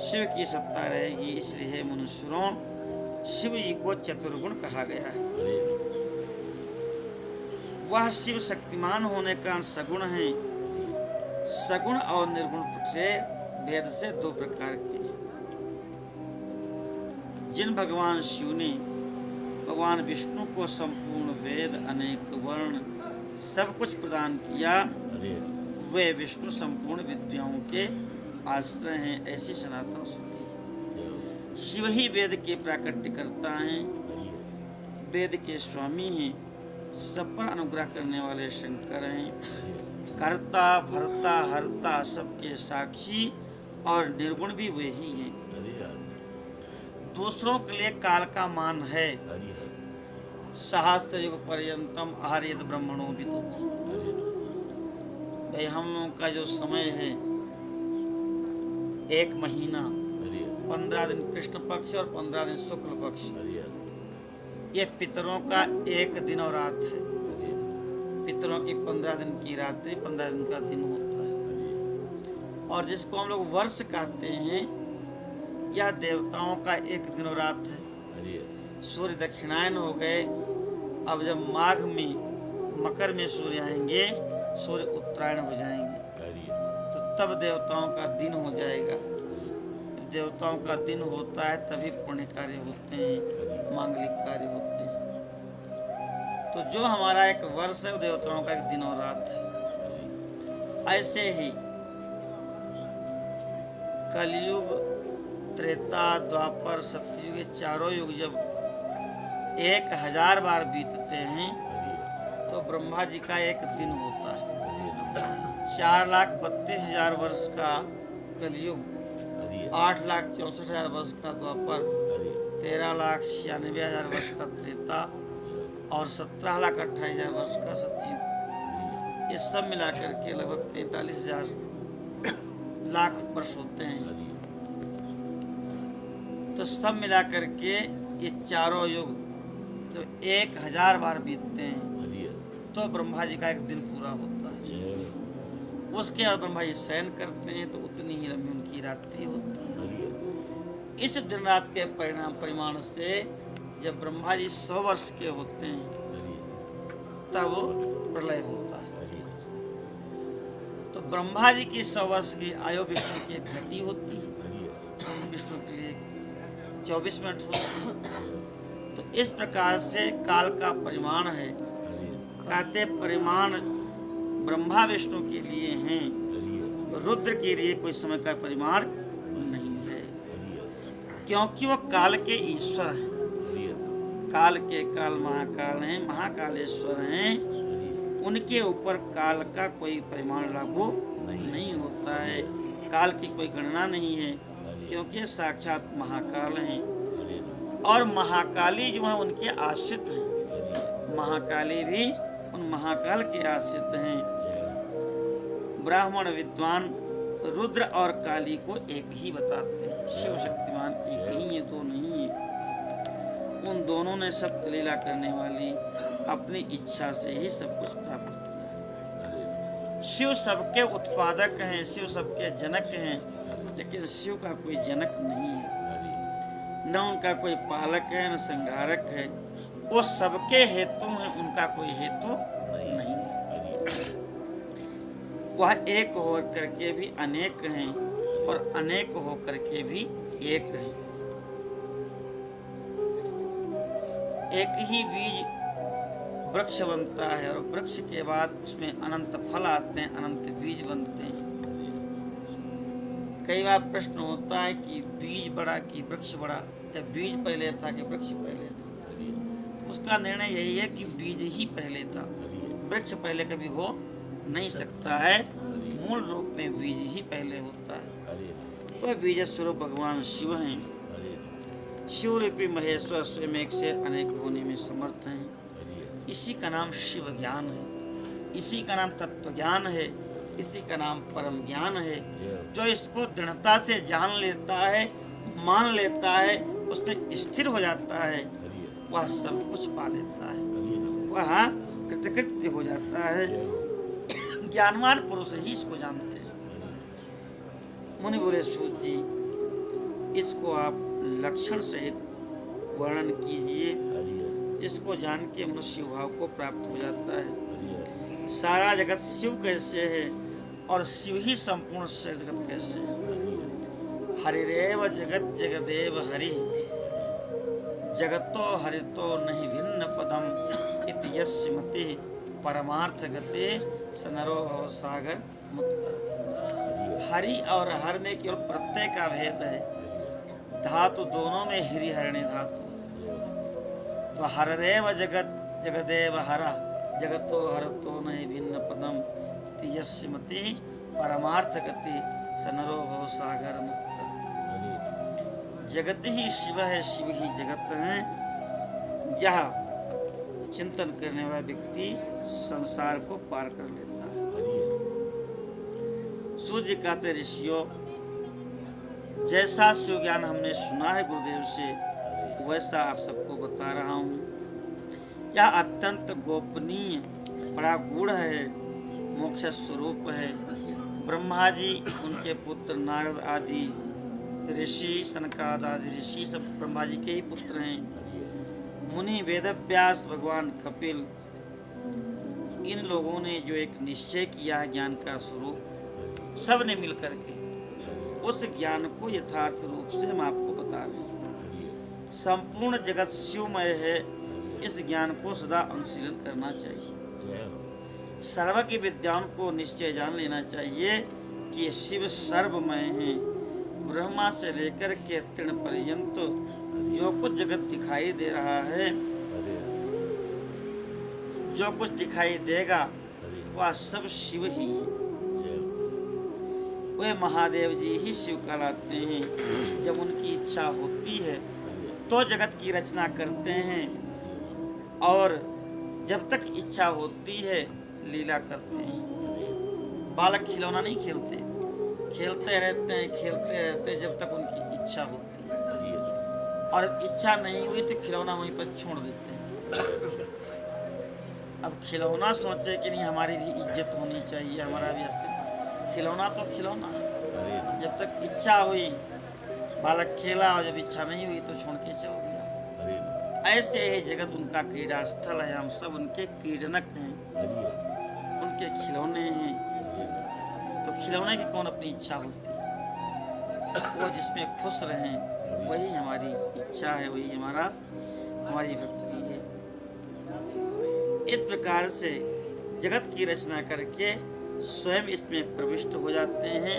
शिव की सत्ता रहेगी। इसलिए मनुष्यों शिव जी को चतुर्गुण कहा गया है। वह शिव शक्तिमान होने के कारण सगुण है। सगुण और निर्गुण से भेद से दो प्रकार के हैं। जिन भगवान शिव ने भगवान विष्णु को संपूर्ण वेद अनेक वर्ण सब कुछ प्रदान किया, वे विष्णु संपूर्ण विद्याओं के आश्रय हैं, ऐसी सनातन श्रुति। शिव ही वेद के प्राकट्य करता है, वेद के स्वामी हैं, सब पर अनुग्रह करने वाले शंकर हैं। कर्ता भरता हरता सबके साक्षी और निर्गुण भी वे ही हैं। दूसरों के लिए काल का मान है। सहस्त्र युग पर्यंतम आर्यत ब्रह्मणों विदुः। भाई हम लोगों का जो समय है, एक महीना, 15 दिन कृष्ण पक्ष और 15 दिन शुक्ल पक्ष, ये पितरों का एक दिन और रात है। पितरों की 15 दिन की रात्रि, 15 दिन का दिन होता है। और जिसको हम लोग वर्ष कहते हैं, यह देवताओं का एक दिन और रात है। सूर्य दक्षिणायन हो गए, अब जब माघ में मकर में सूर्य आएंगे, सूर्य उत्तरायण हो जाएंगे, तो तब देवताओं का दिन हो जाएगा। देवताओं का दिन होता है तभी पुण्य कार्य होते हैं, मांगलिक कार्य होते हैं। तो जो हमारा एक वर्ष है वो देवताओं का एक दिन और रात है। ऐसे ही कलयुग, त्रेता, द्वापर, सतयुग, ये चारों युग जब 1000 बार बीतते हैं तो ब्रह्मा जी का एक दिन होता है। 4,32,000 वर्ष का कलयुग, 8,64,000 वर्ष का द्वापर, 13,96,000 वर्ष का त्रेता और 17,28,000 वर्ष का सतयुग। ये सब मिलाकर के लगभग 43,000 लाख वर्ष होते हैं। तो सब मिलाकर के ये चारों युग जब 1000 बार बीतते हैं तो ब्रह्मा जी का एक दिन पूरा होता है। उसके बाद ब्रह्मा जी शयन करते हैं तो उतनी ही लंबी उनकी रात्रि होती है। इस दिन रात के परिमाण से जब ब्रह्मा जी 100 वर्ष के होते हैं तब प्रलय होता है। तो ब्रह्मा जी की 100 वर्ष की आयु विष्णु की एक घटी होती है, विष्णु के लिए 24 मिनट होती है। तो इस प्रकार से काल का परिमाण है। कहते परिमाण ब्रह्मा विष्णु के लिए हैं, रुद्र के लिए कोई समय का परिमाण नहीं है, क्योंकि वो काल के ईश्वर हैं। काल के काल महाकाल हैं, महाकालेश्वर हैं। उनके ऊपर काल का कोई परिमाण लागू नहीं होता है, काल की कोई गणना नहीं है, क्योंकि साक्षात महाकाल हैं। और महाकाली जो है उनके आश्रित हैं। महाकाली भी उन महाकाल के आश्रित हैं। ब्राह्मण विद्वान रुद्र और काली को एक ही बताते हैं। शिव शक्तिमान एक ही है, दो नहीं है। उन दोनों ने सब लीला करने वाली अपनी इच्छा से ही सब कुछ प्राप्त किया है। शिव सबके उत्पादक हैं, शिव सबके जनक हैं, लेकिन शिव का कोई जनक नहीं है, न उनका कोई पालक है न संहारक है। वो सबके हेतु हैं, उनका कोई हेतु नहीं है। वह एक हो करके भी अनेक हैं और अनेक हो करके भी एक हैं। एक ही बीज वृक्ष बनता है और वृक्ष के बाद उसमें अनंत फल आते हैं, अनंत बीज बनते हैं। कई बार प्रश्न होता है कि बीज बड़ा कि वृक्ष बड़ा, या बीज पहले था कि वृक्ष पहले था। उसका निर्णय यही है कि बीज ही पहले था, वृक्ष पहले कभी हो नहीं सकता है। मूल रूप में बीज ही पहले होता है। वह बीज स्वरूप भगवान शिव हैं। शिव रूपी महेश्वर स्वयं एक से अनेक होने में समर्थ हैं। इसी का नाम शिव ज्ञान है, इसी का नाम तत्व ज्ञान है, इसी का नाम परम ज्ञान है। जो इसको दृढ़ता से जान लेता है, मान लेता है, उसमें स्थिर हो जाता है, वह सब कुछ पा लेता है, वह कृतकृत्य हो जाता है। ज्ञानवान पुरुष ही इसको जानते हैं। मुनि बोले सूत जी, इसको आप लक्षण सहित वर्णन कीजिए, जिसको जान के मनुष्य भाव को प्राप्त हो जाता है। सारा जगत शिव कैसे है और शिव ही संपूर्ण से जगत कैसे है। हरिरेव जगत जगदेव हरि, जगतो हरितो नहीं भिन्न पदम इति यस्य मति परमार्थ गते सनरो भव सागर मुक्त। हरि और हर में केवल प्रत्यय का भेद है, धातु दोनों में हिरि हरणे धातु। तो हररेव जगत जगदेव हरा, जगतो हरतो नहीं भिन्न पदम इति यस्य मति परमार्थ गति सनरो भव सागर मुक्त। जगत ही शिव है, शिव ही जगत है। यह चिंतन करने वाला व्यक्ति संसार को पार कर लेता है। सूर्य कहते ऋषियों, जैसा शिव ज्ञान हमने सुना है गुरुदेव से, वैसा आप सबको बता रहा हूँ। यह अत्यंत गोपनीय, बड़ा गूढ़ है, मोक्ष स्वरूप है। ब्रह्मा जी, उनके पुत्र नारद आदि ऋषि, सनकाद आदि ऋषि सब ब्रह्मा जी के ही पुत्र हैं। मुनि वेदव्यास, भगवान कपिल, इन लोगों ने जो एक निश्चय किया है ज्ञान का स्वरूप, सब ने मिल करके उस ज्ञान को यथार्थ रूप से हम आपको बता रहे हैं। संपूर्ण जगत शिवमय है, इस ज्ञान को सदा अनुशीलन करना चाहिए। सर्वज्ञ विद्वान को निश्चय जान लेना चाहिए कि शिव सर्वमय हैं। ब्रह्मा से लेकर के तृण पर्यंत जो कुछ जगत दिखाई दे रहा है, जो कुछ दिखाई देगा वह सब शिव ही है। वे महादेव जी ही शिव कहलाते हैं। जब उनकी इच्छा होती है तो जगत की रचना करते हैं, और जब तक इच्छा होती है लीला करते हैं। बालक खिलौना नहीं खेलते, खेलते रहते हैं जब तक उनकी इच्छा होती है, और इच्छा नहीं हुई तो खिलौना वहीं पर छोड़ देते हैं। अब खिलौना सोचे कि नहीं हमारी भी इज्जत होनी चाहिए, हमारा भी अस्तित्व। खिलौना तो खिलौना है। जब तक इच्छा हुई बालक खेला, और जब इच्छा नहीं हुई तो छोड़ के चल दिया। ऐसे ही जगत उनका क्रीड़ा स्थल है। हम सब उनके क्रीडनक हैं, उनके खिलौने हैं। तो खिलौने की कौन अपनी इच्छा होती है? वो जिसमें खुश रहें वही हमारी इच्छा है, वही हमारी भक्ति है। इस प्रकार से जगत की रचना करके स्वयं इसमें प्रविष्ट हो जाते हैं।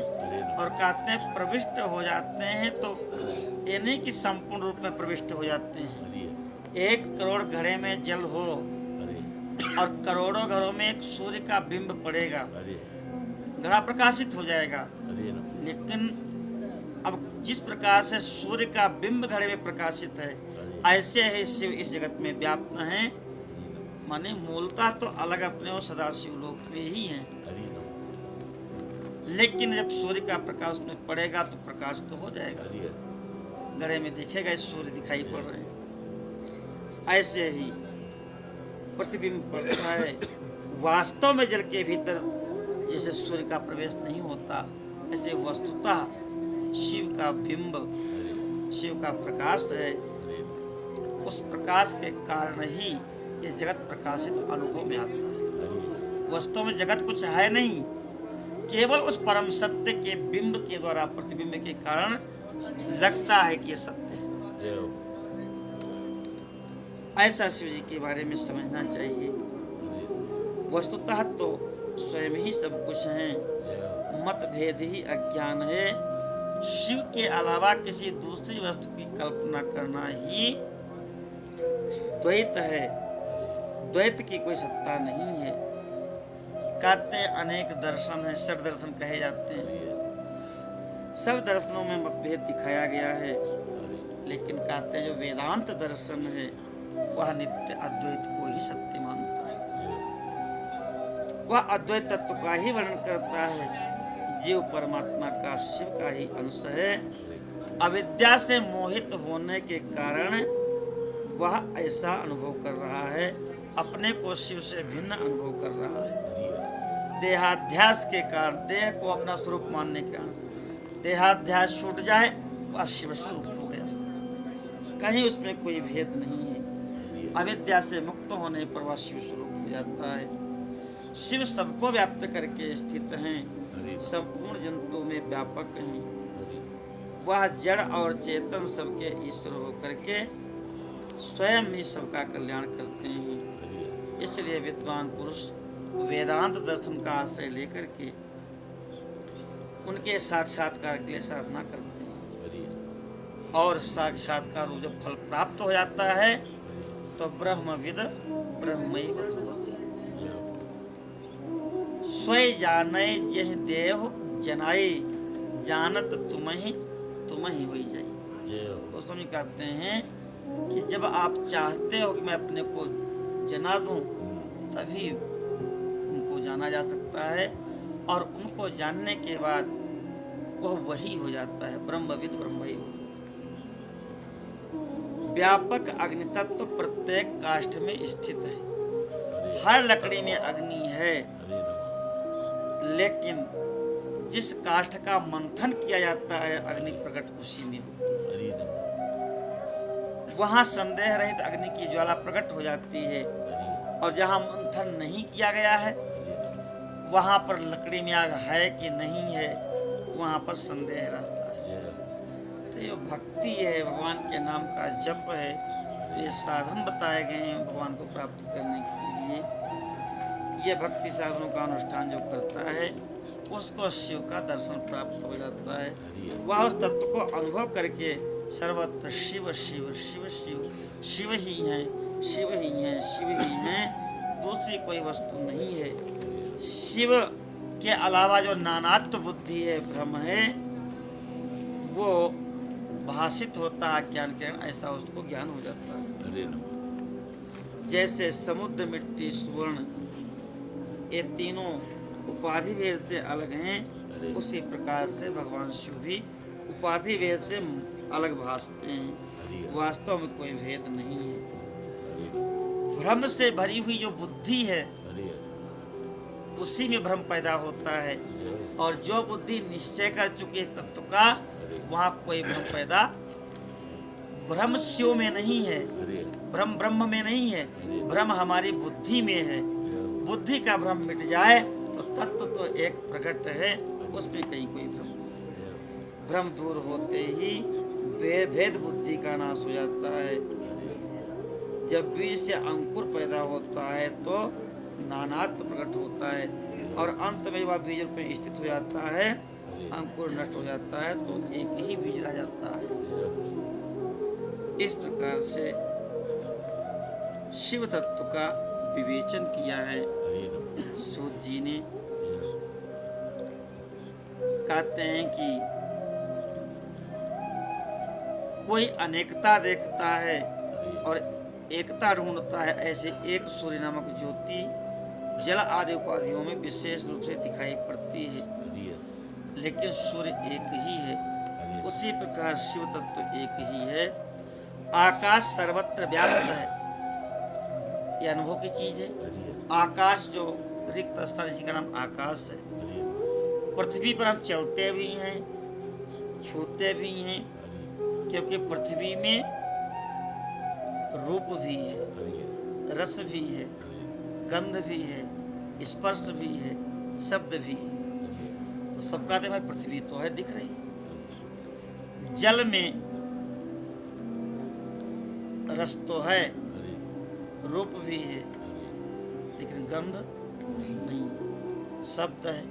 और कहते हैं प्रविष्ट हो जाते हैं तो ये नहीं कि संपूर्ण रूप में प्रविष्ट हो जाते हैं। 1 करोड़ घड़े में जल हो और करोड़ों घरों में एक सूर्य का बिंब पड़ेगा, घड़ा प्रकाशित हो जाएगा। लेकिन अब जिस प्रकार से सूर्य का बिंब घड़े में प्रकाशित है, ऐसे ही शिव इस जगत में व्याप्त हैं। माने मूलतः तो अलग अपने और सदाशिव लोक में ही हैं, लेकिन जब सूर्य का प्रकाश में पड़ेगा तो प्रकाश तो हो जाएगा। घड़े में देखेगा सूर्य दिखाई पड़ रहे हैं। ऐसे ही प्रतिबिंब पड़ता है। वास्तव में जल के भीतर जैसे सूर्य का प्रवेश नहीं होता, ऐसे वस्तुतः शिव का बिंब, शिव का प्रकाश है। उस प्रकाश के कारण ही ये जगत प्रकाशित अनुभव में आता है। वास्तव में जगत कुछ है नहीं, केवल उस परम सत्य के बिंब के द्वारा, प्रतिबिंब के कारण लगता है कि ये सत्य है। ऐसा शिव जी के बारे में समझना चाहिए। वस्तुतः तो स्वयं ही सब कुछ है, मतभेद ही अज्ञान है। शिव के अलावा किसी दूसरी वस्तु की कल्पना करना ही द्वैत है। द्वैत की कोई सत्ता नहीं है। कहते हैं अनेक दर्शन है, षड दर्शन कहे जाते हैं। सब दर्शनों में मतभेद दिखाया गया है, लेकिन कहते हैं जो वेदांत दर्शन है वह नित्य अद्वैत को ही सत्य मानता है। वह अद्वैत तत्व का ही वर्णन करता है। जीव परमात्मा का शिव का ही अंश है। अविद्या से मोहित होने के कारण वह ऐसा अनुभव कर रहा है, अपने को शिव से भिन्न अनुभव कर रहा है। देहाध्यास के कारण, देह को अपना स्वरूप मानने के कारण देहाध्यास छूट जाए, वह शिव स्वरूप हो गया। कहीं उसमें कोई भेद नहीं है। अविद्या से मुक्त होने पर वह शिव स्वरूप हो जाता है। शिव सबको व्याप्त करके स्थित हैं, संपूर्ण जंतुओं में व्यापक हैं। वह जड़ और चेतन सबके ईश्वर होकर के स्वयं ही सबका कल्याण करते हैं। इसलिए विद्वान पुरुष वेदांत दर्शन का आश्रय लेकर के उनके साक्षात्कार के लिए साधना करते हैं। और साक्षात्कार जब फल प्राप्त हो जाता है तो ब्रह्मविद ब्रह्मैव भवति। स्वय जाने जह देव जनाई, जानत तुम ही होई जाई। तो स्वामी कहते हैं कि जब आप चाहते हो कि मैं अपने को जना दूं, तभी उनको जाना जा सकता है। और उनको जानने के बाद वह वही हो जाता है, ब्रह्मविद ब्रह्मैव। व्यापक अग्नि तत्व प्रत्येक काष्ठ में स्थित है। हर लकड़ी में अग्नि है, लेकिन जिस काष्ठ का मंथन किया जाता है अग्नि प्रकट उसी में होती है। वहां संदेह रहित अग्नि की ज्वाला प्रकट हो जाती है। और जहां मंथन नहीं किया गया है, वहां पर लकड़ी में आग है कि नहीं है, वहां पर संदेह रहता है। तो ये भक्ति है, भगवान के नाम का जप है, तो ये साधन बताए गए हैं भगवान को प्राप्त करने के लिए। ये भक्ति साधनों का अनुष्ठान जो करता है उसको शिव का दर्शन प्राप्त हो जाता है। वह उस तत्व को अनुभव करके सर्वत्र शिव शिव शिव शिव शिव ही है, शिव ही है, शिव ही है, दूसरी कोई वस्तु नहीं है। शिव के अलावा जो नानात्व बुद्धि है, भ्रम है, वो भाषित होता है ज्ञान के, ऐसा उसको ज्ञान हो जाता है। जैसे समुद्र, मिट्टी, स्वर्ण ये तीनों उपाधि भेद से अलग हैं, उसी प्रकार से भगवान शिव भी उपाधि भेद से अलग भासते हैं। वास्तव में कोई भेद नहीं है। भ्रम से भरी हुई जो बुद्धि है उसी में भ्रम पैदा होता है, और जो बुद्धि निश्चय कर चुकी है तत्व का, वहाँ कोई भ्रम पैदा, भ्रम शिव में नहीं है, भ्रम ब्रह्म में नहीं है, भ्रम हमारी बुद्धि में है। बुद्धि का भ्रम मिट जाए तो तत्व तो एक प्रकट है, उसमें कहीं कोई भ्रम नहीं। भ्रम दूर होते ही भेद बुद्धि का नाश हो जाता है। जब बीज से अंकुर पैदा होता है तो नानात्व प्रकट होता है, और अंत में वह बीज पे स्थित हो जाता है, अंकुर नष्ट हो जाता है, तो एक ही बीज रह जाता है। इस प्रकार से शिव तत्व का विवेचन किया है सूत जी ने। कहते हैं कि कोई अनेकता देखता है और एकता ढूंढता है, ऐसे एक सूर्य नामक ज्योति जल आदि उपाधियों में विशेष रूप से दिखाई पड़ती है, लेकिन सूर्य एक ही है। उसी प्रकार शिव तत्व एक ही है। आकाश सर्वत्र व्याप्त है, यह अनुभव की चीज है। आकाश जो रिक्त स्थान, इसी का नाम आकाश है। पृथ्वी पर हम चलते भी हैं, छूते भी हैं, क्योंकि पृथ्वी में रूप भी है, रस भी है, गंध भी है, स्पर्श भी है, शब्द भी है। तो सब कहते हैं पृथ्वी तो है, दिख रही। जल में रस तो है, रूप भी है, लेकिन गंध नहीं, शब्द है।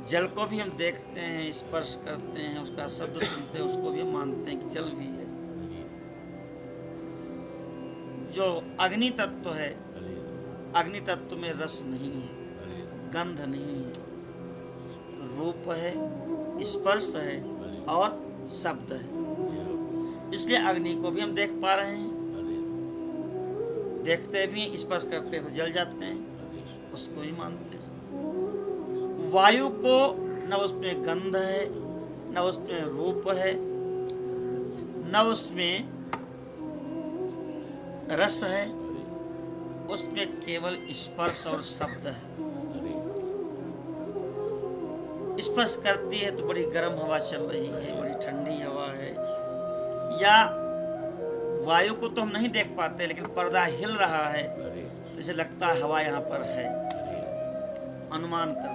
जल को भी हम देखते हैं, स्पर्श करते हैं, उसका शब्द सुनते हैं, उसको भी हम मानते हैं कि जल भी है। जो अग्नि तत्व है, अग्नि तत्व में रस नहीं है, गंध नहीं है, रूप है, स्पर्श है और शब्द है। इसलिए अग्नि को भी हम देख पा रहे हैं, देखते भी, स्पर्श करते हैं तो जल जाते हैं, उसको ही मानते हैं। वायु को न उसमें गंध है, न उसमें रूप है, न उसमें रस है, उसमें केवल स्पर्श और शब्द है। स्पर्श करती है तो बड़ी गर्म हवा चल रही है, बड़ी ठंडी हवा है, या वायु को तो हम नहीं देख पाते, लेकिन पर्दा हिल रहा है तो इसे लगता है हवा यहाँ पर है, अनुमान करते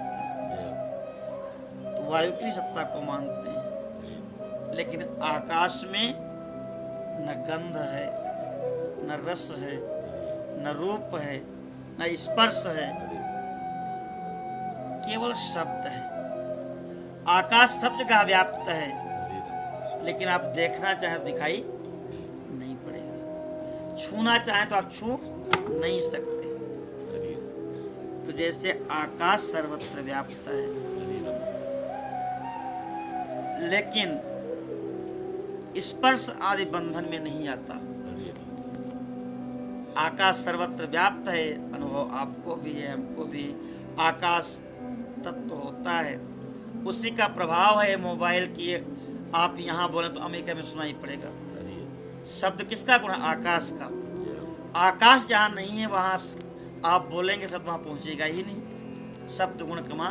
हैं, तो वायु की सत्ता को मानते हैं। लेकिन आकाश में न गंध है, न रस है, न रूप है, न स्पर्श है, केवल शब्द है। आकाश सब जगह व्याप्त है, लेकिन आप देखना चाहें तो दिखाई नहीं पड़ेगा, छूना चाहें तो आप छू नहीं सकते। तो जैसे आकाश सर्वत्र व्याप्त है, लेकिन स्पर्श आदि बंधन में नहीं आता। आकाश सर्वत्र व्याप्त है, अनुभव आपको भी है, हमको भी। आकाश तत्व होता है, उसी का प्रभाव है मोबाइल की। आप यहाँ बोले तो अमेरिका में सुनाई पड़ेगा। शब्द किसका गुण है? आकाश का। आकाश जहाँ नहीं है वहाँ आप बोलेंगे शब्द वहाँ पहुँचेगा ही नहीं। शब्द गुण कमा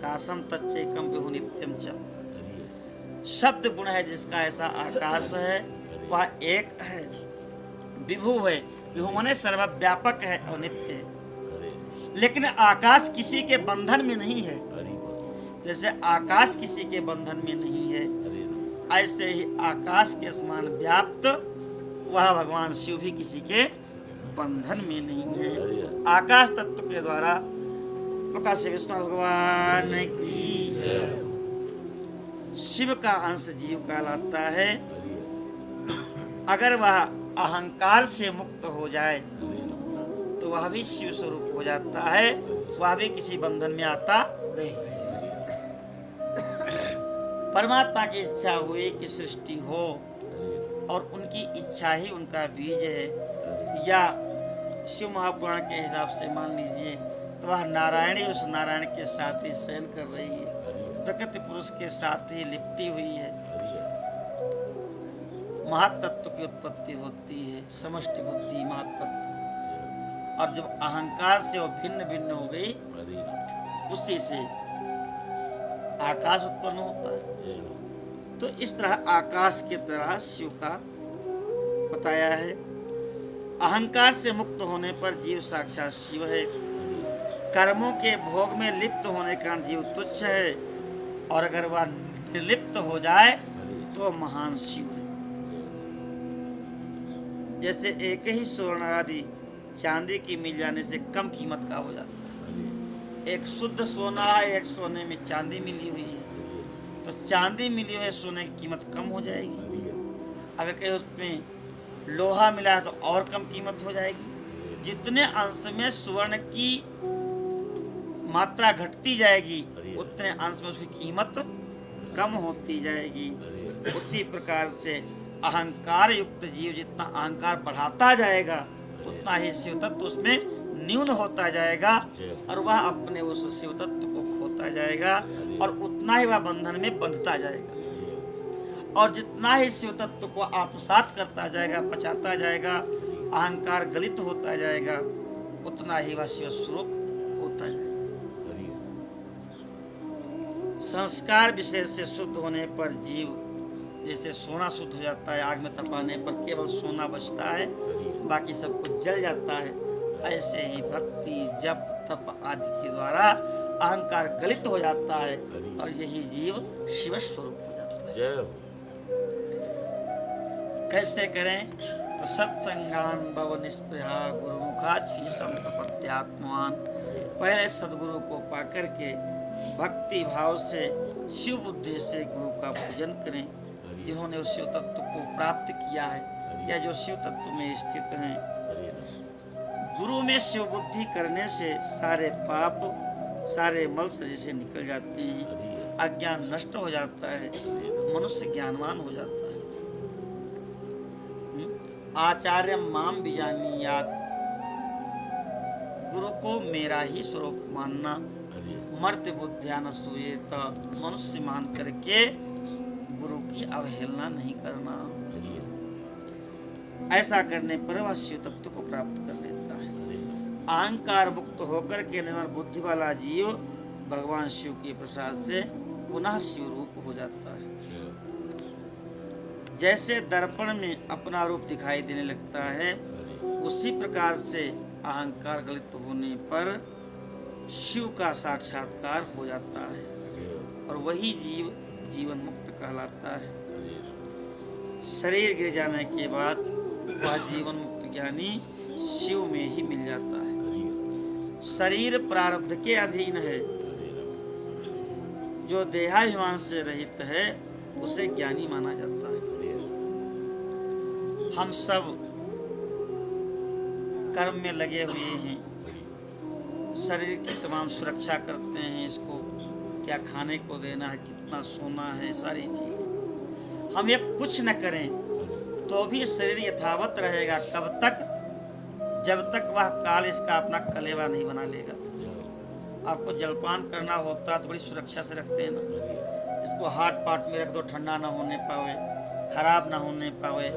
कासम तच्चैकम विभु नित्यम च। शब्द गुण है जिसका ऐसा आकाश है, वह एक है, विभु है। विभु माने सर्वव्यापक है और नित्य है। लेकिन आकाश किसी के बंधन में नहीं है। जैसे आकाश किसी के बंधन में नहीं है, हरे राम। ऐसे ही आकाश के समान व्याप्त वह भगवान शिव भी किसी के बंधन में नहीं है। हरे राम। आकाश तत्व के द्वारा प्रकाश विष्णु भगवान की जय। शिव का अंश जीव कहलाता है। हरे राम। अगर वह अहंकार से मुक्त हो जाए हरे राम। तो वह भी शिव स्वरूप हो जाता है, वह भी किसी बंधन में आता नहीं। परमात्मा की इच्छा हुई कि सृष्टि हो और उनकी इच्छा ही उनका बीज है। या शिव महापुराण के हिसाब से मान लीजिए तो वह नारायणी उस नारायण के साथ ही शयन कर रही है, प्रकृति पुरुष के साथ ही लिपटी हुई है। महातत्व की उत्पत्ति होती है, समष्टि बुद्धि महातत्व। और जब अहंकार से वो भिन्न भिन्न हो गई, हरे राम। उसी से आकाश उत्पन्न होता है। जय हो। तो इस तरह आकाश की तरह शिव का बताया है। अहंकार से मुक्त होने पर जीव साक्षात शिव है। कर्मों के भोग में लिप्त होने के कारण जीव तुच्छ है, और अगर वह निर्लिप्त हो जाए तो महान शिव है। जैसे एक ही स्वर्ण आदि चांदी की मिल जाने से कम कीमत का हो जाता है। एक शुद्ध सोना, एक सोने में चांदी मिली हुई है, तो चांदी मिली हुई सोने की कीमत कम हो जाएगी। अगर कहीं उसमें लोहा मिला है तो और कम कीमत हो जाएगी। जितने अंश में स्वर्ण की मात्रा घटती जाएगी, उतने अंश में उसकी कीमत कम होती जाएगी। उसी प्रकार से अहंकार युक्त जीव जितना अहंकार बढ़ाता जाएगा, उतना ही शिव तत्व उसमें न्यून होता जाएगा, और वह अपने उस शिव तत्व को खोता जाएगा, और उतना ही वह बंधन में बंधता जाएगा। और जितना ही शिव तत्व को आत्मसात करता जाएगा, पचाता जाएगा, अहंकार गलित होता जाएगा, उतना ही वह शिव स्वरूप होता जाएगा। संस्कार विशेष से शुद्ध होने पर जीव जैसे सोना शुद्ध हो जाता है, आग में तपाने पर केवल सोना बचता है, बाकी सब कुछ जल जाता है। ऐसे ही भक्ति, जप, तप आदि के द्वारा अहंकार गलित हो जाता है, और यही जीव शिव स्वरूप हो जाता है। जय हो। कैसे करें? तो सत्संगान भव निष्प्रहा गुरुमुखाक्षी संप्रपत्यात्मान। पहले सदगुरु को पाकर के भक्ति भाव से शिव बुद्धि से गुरु का पूजन करें, जिन्होंने उस शिव तत्व को प्राप्त किया है या जो शिव तत्व में स्थित हैं। गुरु में शिव बुद्धि करने से सारे पाप, सारे मल शरीर से निकल जाते हैं, अज्ञान नष्ट हो जाता है, मनुष्य ज्ञानवान हो जाता है। आचार्य माम बीजानीयात, गुरु को मेरा ही स्वरूप मानना। मर्त्य बुद्धिया न सूयेत, मनुष्य मान करके गुरु की अवहेलना नहीं करना। ऐसा करने पर वह शिव तत्व को प्राप्त कर लेता है। अहंकार मुक्त होकर के निर्मल बुद्धि वाला जीव भगवान शिव के प्रसाद से पुनः शिव रूप हो जाता है। जैसे दर्पण में अपना रूप दिखाई देने लगता है, उसी प्रकार से अहंकार गलित होने पर शिव का साक्षात्कार हो जाता है, और वही जीव जीवन मुक्त कहलाता है। शरीर गिर जाने के बाद वह जीवन मुक्त ज्ञानी शिव में ही मिल जाता है। शरीर प्रारब्ध के अधीन है। जो देहाभिमान से रहित है उसे ज्ञानी माना जाता है। हम सब कर्म में लगे हुए हैं, शरीर की तमाम सुरक्षा करते हैं, इसको क्या खाने को देना है, कितना सोना है, सारी चीजें। हम ये कुछ न करें तो भी शरीर यथावत रहेगा। कब तक? जब तक वह काल इसका अपना कलेवा नहीं बना लेगा। आपको जलपान करना होता है तो बड़ी सुरक्षा से रखते हैं ना, इसको हाथ पाट में रख दो, ठंडा ना होने पावे, खराब ना होने पावे,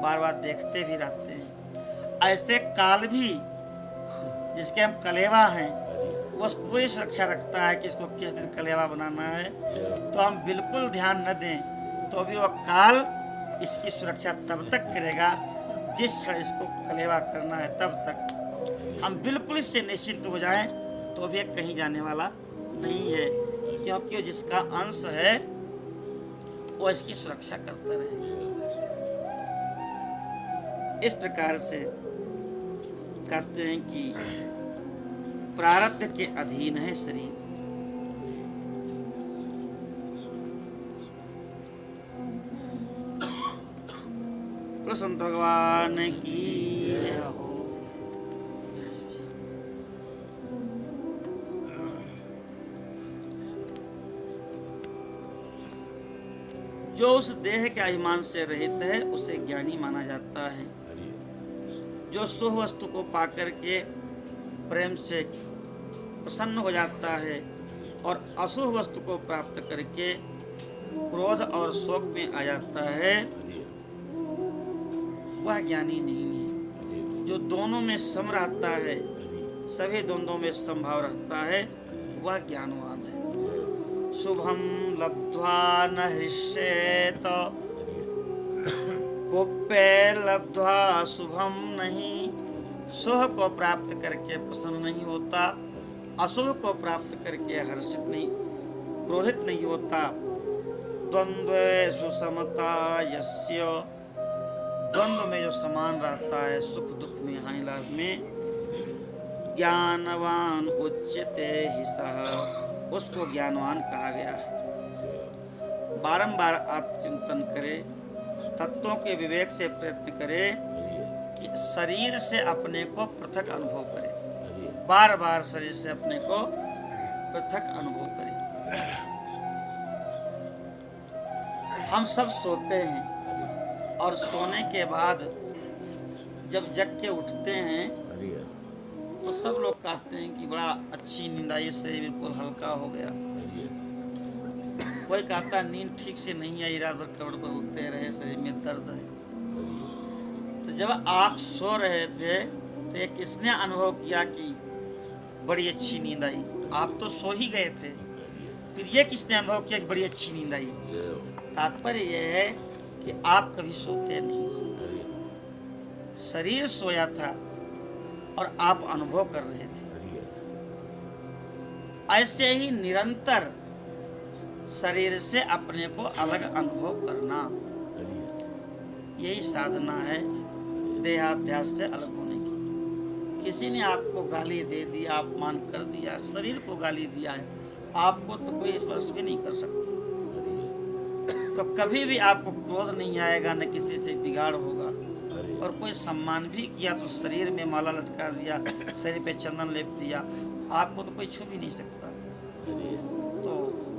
बार बार देखते भी रहते हैं। ऐसे काल भी जिसके हम कलेवा हैं, वो पूरी सुरक्षा रखता है कि इसको किस दिन कलेवा बनाना है। तो हम बिल्कुल ध्यान न दें तो भी वह काल इसकी सुरक्षा तब तक करेगा जिस क्षण इसको कलेवा करना है, तब तक। हम बिल्कुल इससे निश्चिंत हो जाएं तो भी कहीं जाने वाला नहीं है। क्योंकि वो जिसका अंश है वो इसकी सुरक्षा करता रहे। इस प्रकार से कहते हैं कि प्रारब्ध के अधीन है शरीर। कृष्ण भगवान की जय हो। जो उस देह के अभिमान से रहित है उसे ज्ञानी माना जाता है। जो शुभ वस्तु को पाकर के प्रेम से प्रसन्न हो जाता है और अशुभ वस्तु को प्राप्त करके क्रोध और शोक में आ जाता है, वह ज्ञानी नहीं है। जो दोनों में सम रहता है, सभी द्वंद्वों में समभाव रखता है, वह ज्ञानवान है। शुभम लब्ध्वा न हृष्येत, कोप्य लब्ध्वा शुभम नहीं। शुभ को प्राप्त करके प्रसन्न नहीं होता, अशुभ को प्राप्त करके हर्षित नहीं, क्रोधित नहीं होता। द्वंद्वे सुसमता यस्य, द्वंद्व में जो समान रहता है, सुख दुख में हानि लाभ में, ज्ञानवान उच्यते ही सह, उसको ज्ञानवान कहा गया है। बारंबार आप चिंतन करें, तत्वों के विवेक से प्रयत्न करें कि शरीर से अपने को पृथक अनुभव करें। बार बार शरीर से अपने को पृथक अनुभव करें। हम सब सोते हैं और सोने के बाद जब जग के उठते हैं तो सब लोग कहते हैं कि बड़ा अच्छी नींद आई, से बिल्कुल हल्का हो गया। कोई कहता नींद ठीक से नहीं आई, रात भर कपड़ बदलते रहे, शरीर में दर्द है। तो जब आप सो रहे थे तो ये किसने अनुभव किया कि बड़ी अच्छी नींद आई? आप तो सो ही गए थे, फिर ये किसने अनुभव किया कि बड़ी अच्छी नींद आई? तात्पर्य यह है कि आप कभी सोते नहीं, शरीर सोया था और आप अनुभव कर रहे थे। ऐसे ही निरंतर शरीर से अपने को अलग अनुभव करना, यही साधना है देहाध्यास से अलग होने की। किसी ने आपको गाली दे दी, अपमान कर दिया, शरीर को गाली दिया है, आपको तो कोई स्पर्श भी नहीं कर सकता। तो कभी भी आपको क्रोध नहीं आएगा, न किसी से बिगाड़ होगा। और कोई सम्मान भी किया तो शरीर में माला लटका दिया, शरीर पे चंदन लेप दिया, आपको तो कोई छू भी नहीं सकता। तो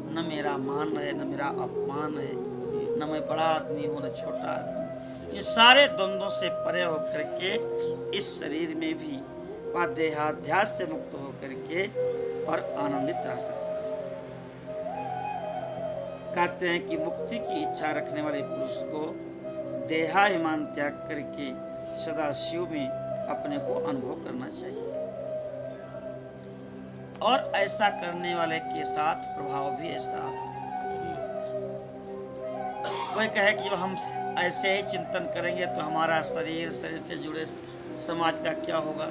न मेरा मान है, न मेरा अपमान है, न मैं बड़ा आदमी हूँ, न छोटा आदमी। ये सारे द्वंद्वों से परे होकर के इस शरीर में भी वह देहाध्यास से मुक्त होकर के और आनंदित रह सकता है। कहते हैं कि मुक्ति की इच्छा रखने वाले पुरुष को देहाभिमान त्याग करके सदा शिव में अपने को अनुभव करना चाहिए। और ऐसा करने वाले के साथ प्रभाव भी ऐसा कोई कहे कि हम ऐसे ही चिंतन करेंगे तो हमारा शरीर से जुड़े समाज का क्या होगा?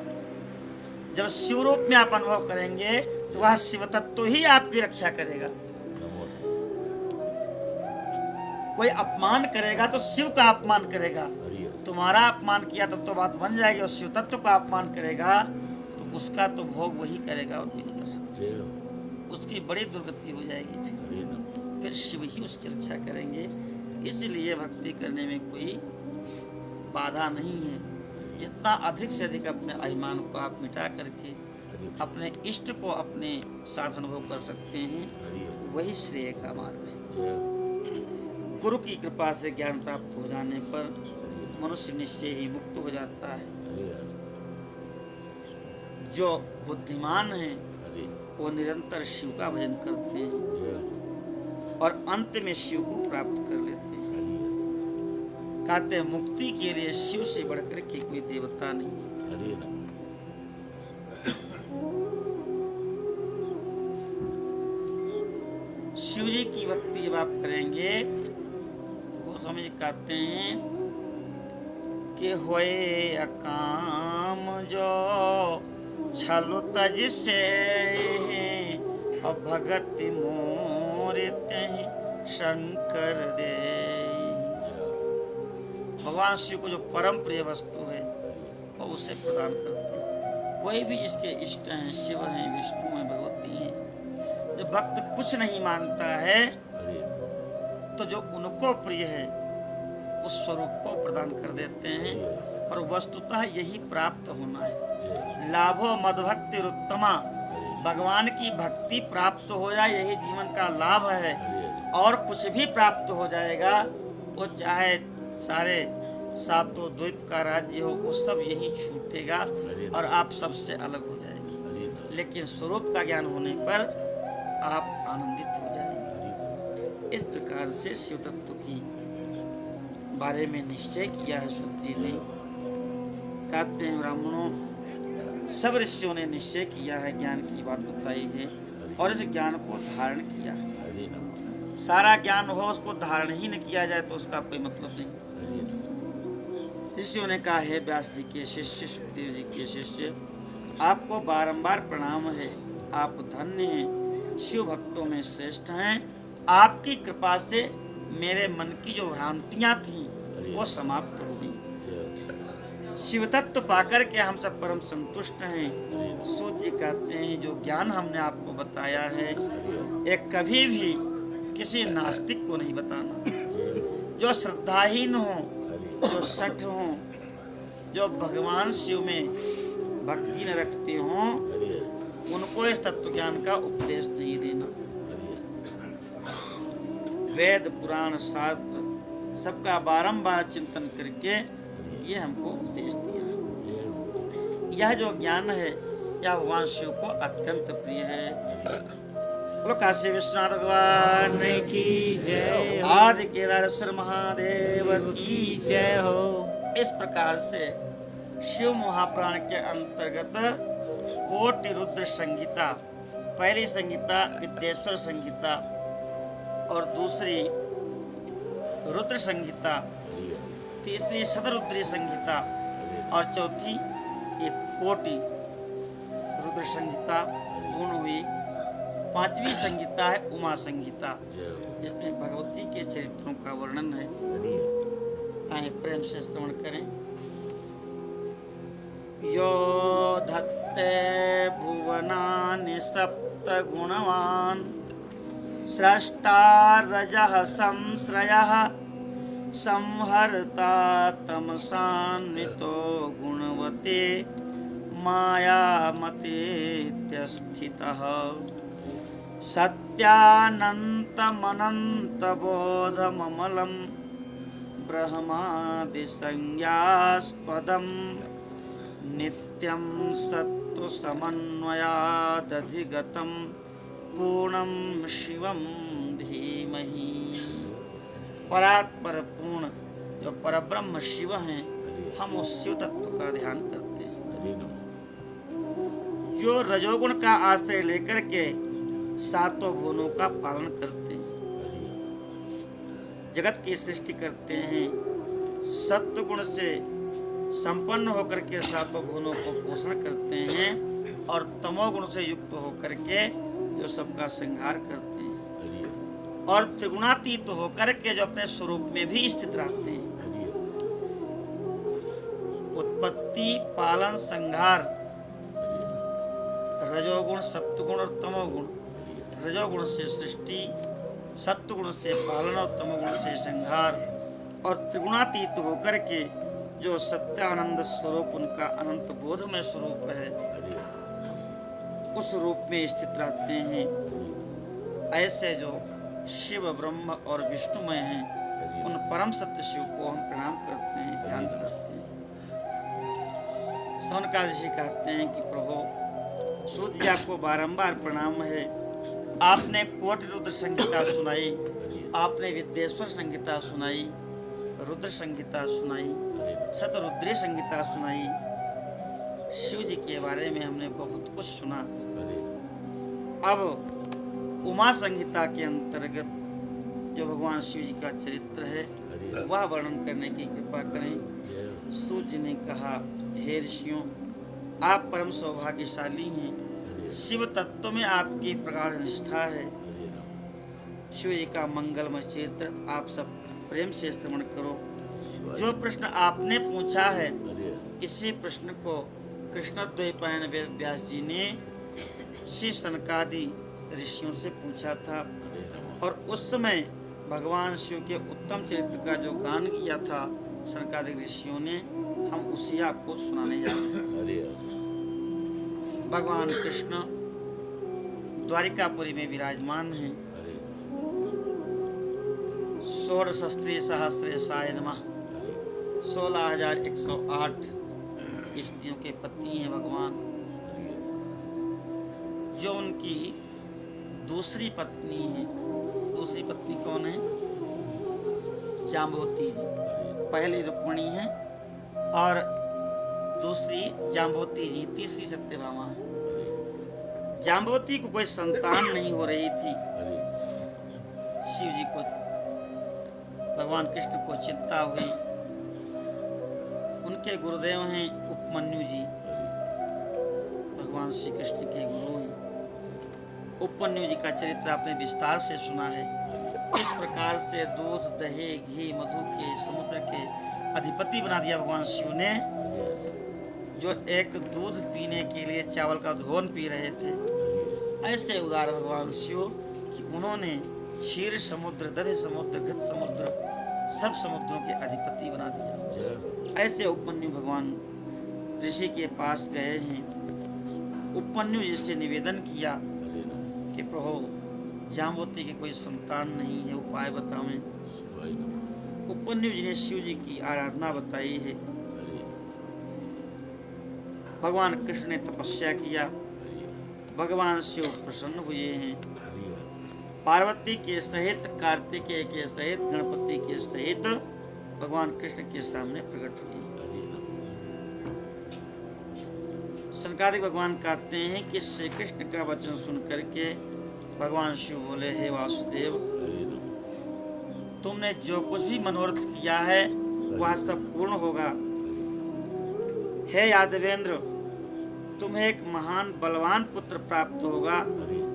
जब शिव रूप में आप अनुभव करेंगे तो वह शिव तत्व ही आपकी रक्षा करेगा। कोई अपमान करेगा तो शिव का अपमान करेगा, तुम्हारा अपमान किया तब तो बात बन जाएगी। और शिव तत्व का अपमान करेगा तो उसका तो भोग वही करेगा और कोई नहीं कर सकता। उसकी बड़ी दुर्गति हो जाएगी, फिर शिव ही उसकी रक्षा करेंगे। इसलिए भक्ति करने में कोई बाधा नहीं है। जितना अधिक से अधिक अपने अभिमान को आप मिटा करके अपने इष्ट को अपने साथ अनुभव कर सकते हैं, वही श्रेय का मार्ग है। गुरु की कृपा से ज्ञान प्राप्त हो जाने पर मनुष्य निश्चय ही मुक्त हो जाता है। जो बुद्धिमान है वो निरंतर शिव का भजन करते हैं और अंत में शिव को प्राप्त कर लेते हैं। कहते हैं मुक्ति के लिए शिव से बढ़कर के कोई देवता नहीं है। शिव जी की भक्ति जब आप करेंगे तो वो समझ कहते हैं कि होए अकाम जो छलु तज से और भगत भक्ति मोरे तेहि शंकर दे। भगवान शिव को जो परम प्रिय वस्तु है वो उसे प्रदान करते हैं। कोई भी जिसके इष्ट हैं, शिव हैं, विष्णु हैं, भगवती हैं, जब भक्त कुछ नहीं मानता है तो जो उनको प्रिय है उस स्वरूप को प्रदान कर देते हैं। और वस्तुतः यही प्राप्त होना है। लाभो मद्भक्ति रुत्तमा, भगवान की भक्ति प्राप्त हो जाए यही जीवन का लाभ है। और कुछ भी प्राप्त हो जाएगा, वो चाहे सारे सातों द्वीप का राज्य हो, वो सब यही छूटेगा और आप सबसे अलग हो जाएंगे। लेकिन स्वरूप का ज्ञान होने पर आप आनंदित हो जाएंगे। इस प्रकार से शिव तत्व की बारे में निश्चय किया है सूत जी ने। कहते हैं ब्राह्मणों, सब ऋषियों ने निश्चय किया है, ज्ञान की बात बताई है और इस ज्ञान को धारण किया है। सारा ज्ञान हो उसको धारण ही न किया जाए तो उसका कोई मतलब नहीं। ऋषियों ने कहा है व्यास जी के शिष्य, सुखदेव जी के शिष्य, आपको बारंबार प्रणाम है, आप धन्य हैं, शिव भक्तों में श्रेष्ठ हैं। आपकी कृपा से मेरे मन की जो भ्रांतियां थीं वो समाप्त हो गई। शिव तत्व पाकर के हम सब परम संतुष्ट हैं। सूत जी कहते हैं जो ज्ञान हमने आपको बताया है एक कभी भी किसी नास्तिक को नहीं बताना। जो श्रद्धाहीन हो, जो सठ हो, जो भगवान शिव में भक्ति न रखते हो, उनको इस तत्व ज्ञान का उपदेश नहीं देना। वेद पुराण शास्त्र सबका बारंबार चिंतन करके ये हमको उपदेश दिया। यह जो ज्ञान है यह भगवान शिव को अत्यंत प्रिय है। बोलो काशी विश्वनाथ भगवान की जय हो। आदि केदारेश्वर महादेव की जय हो। इस प्रकार से शिव महापुराण के अंतर्गत कोटि रुद्र संहिता, पहली संहिता विद्येश्वर संहिता और दूसरी रुद्र संहिता, तीसरी शतरुद्री संहिता और चौथी एक कोटि रुद्र संहिता पूर्ण हुई। पांचवी संहिता है उमा संहिता, जिसमें भगवती के चरित्रों का वर्णन है। आए प्रेम से श्रवण करें। यो धत्ते भुवनानि सप्त गुणवान् स्रष्टा रजः संश्रयः संहर्ता तमसान्वितो गुणवते मायामतेत्यस्थितः सत्यानन्तमनन्तबोधममलं ब्रह्मादिसंज्ञास्पदं नित्यं सत्त्वसमन्वयादधिगतं पूर्णं शिवं धीमहि। परात्पर पूर्ण जो परब्रह्म शिव हैं, हम उस शिव तत्व का ध्यान करते हैं जो रजोगुण का आश्रय लेकर के सातों भुवनों का पालन करते हैं, जगत की सृष्टि करते हैं, सत्व गुण से संपन्न होकर के सातों भुवनों को पोषण करते हैं और तमोगुण से युक्त होकर के जो सबका संहार करते हैं और त्रिगुणातीत होकर के जो अपने स्वरूप में भी स्थित रहते हैं। उत्पत्ति, पालन, संहार, रजोगुण, सत्वगुण और तमोगुण। रजोगुण से सृष्टि, सत्वगुण से पालन और तमोगुण से संहार और त्रिगुणातीत होकर के जो सत्यानंद स्वरूप उनका अनंत बोधमय स्वरूप है उस रूप में स्थित रहते हैं। ऐसे जो शिव, ब्रह्म और विष्णुमय हैं उन परम सत्य शिव को हम प्रणाम करते हैं, ध्यान करते हैं। सौनकादि ऋषि कहते हैं कि प्रभु सूत जी आपको बारंबार प्रणाम है। आपने कोटि रुद्र संहिता सुनाई, आपने विद्येश्वर संहिता सुनाई, रुद्र संहिता सुनाई, शतरुद्री संहिता सुनाई। शिव जी के बारे में हमने बहुत कुछ सुना। अब उमा संहिता के अंतर्गत जो भगवान शिव जी का चरित्र है वह वर्णन करने की कृपा करें। सूत जी ने कहा, हे ऋषियों, आप परम सौभाग्यशाली हैं। शिव तत्व में आपकी प्रगाढ़ निष्ठा है। शिव जी का मंगलमय चरित्र आप सब प्रेम से श्रवण करो। जो प्रश्न आपने पूछा है इसी प्रश्न को कृष्णद्वैपायन वेद व्यास जी ने श्री सनकादि ऋषियों से पूछा था और उस समय भगवान शिव के उत्तम चरित्र का जो गान किया था सनकादि ऋषियों ने, हम उसी आपको सुनाने जा रहे हैं। भगवान कृष्ण द्वारिकापुरी में विराजमान हैं। षोडशस्त्री सहस्रेशाय नमः। 16,108 स्त्रियों के पत्नी हैं भगवान। जो उनकी दूसरी पत्नी है, दूसरी पत्नी कौन है? जाम्बवती जी। पहली रुक्मिणी है और दूसरी जाम्बवती जी, तीसरी सत्यभामा है। जाम्बवती को कोई संतान नहीं हो रही थी। शिव जी को, भगवान कृष्ण को चिंता हुई। उनके गुरुदेव हैं उपमन्यु जी, भगवान श्री कृष्ण के गुरु हैं। उपमन्यु जी का चरित्र आपने विस्तार से सुना है। इस प्रकार से दूध, दही, घी, मधु के समुद्र के अधिपति बना दिया भगवान शिव ने। जो एक दूध पीने के लिए चावल का धोन पी रहे थे, ऐसे उदार भगवान शिव कि उन्होंने क्षीर समुद्र, दधि समुद्र, घृत समुद्र, सब समुद्रों के अधिपति बना दिया। ऐसे उपमन्यु भगवान ऋषि के पास गए हैं। उपमन्यु जी से निवेदन किया कि प्रभु जाम्बवती की कोई संतान नहीं है, उपाय बतावें। उपमन्यु जी ने शिव जी की आराधना बताई है। भगवान कृष्ण ने तपस्या किया। भगवान शिव प्रसन्न हुए हैं। पार्वती के सहित, कार्तिकेय के सहित, गणपति के सहित भगवान कृष्ण के सामने प्रकट हुए। सनकादिक भगवान कहते हैं कि श्री कृष्ण का वचन सुन करके भगवान शिव बोले, हे वासुदेव, तुमने जो कुछ भी मनोरथ किया है वह सब पूर्ण होगा। हे यादवेंद्र, तुम्हें एक महान बलवान पुत्र प्राप्त होगा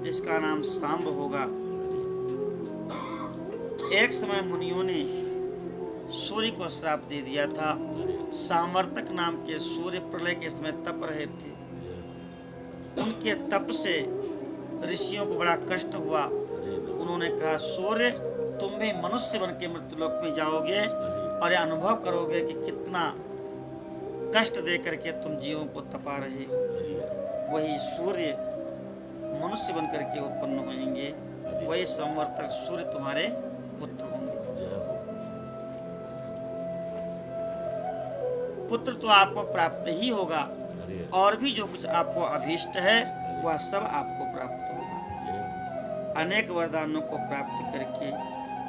जिसका नाम सांब होगा। एक समय मुनियों ने सूर्य को श्राप दे दिया था। सामर्तक नाम के सूर्य प्रलय के समय तप रहे थे। उनके तप से ऋषियों को बड़ा कष्ट हुआ। उन्होंने कहा, सूर्य, तुम भी मनुष्य बन के मृत्युलोक में जाओगे और यह अनुभव करोगे कि कितना कष्ट दे करके तुम जीवों को तपा रहे हो। वही सूर्य मनुष्य बन करके उत्पन्न होंगे, वही संवर्तक सूर्य तुम्हारे पुत्र होंगे। पुत्र तो आपको प्राप्त ही होगा और भी जो कुछ आपको अभीष्ट है वह सब आपको प्राप्त होगा। अनेक वरदानों को प्राप्त करके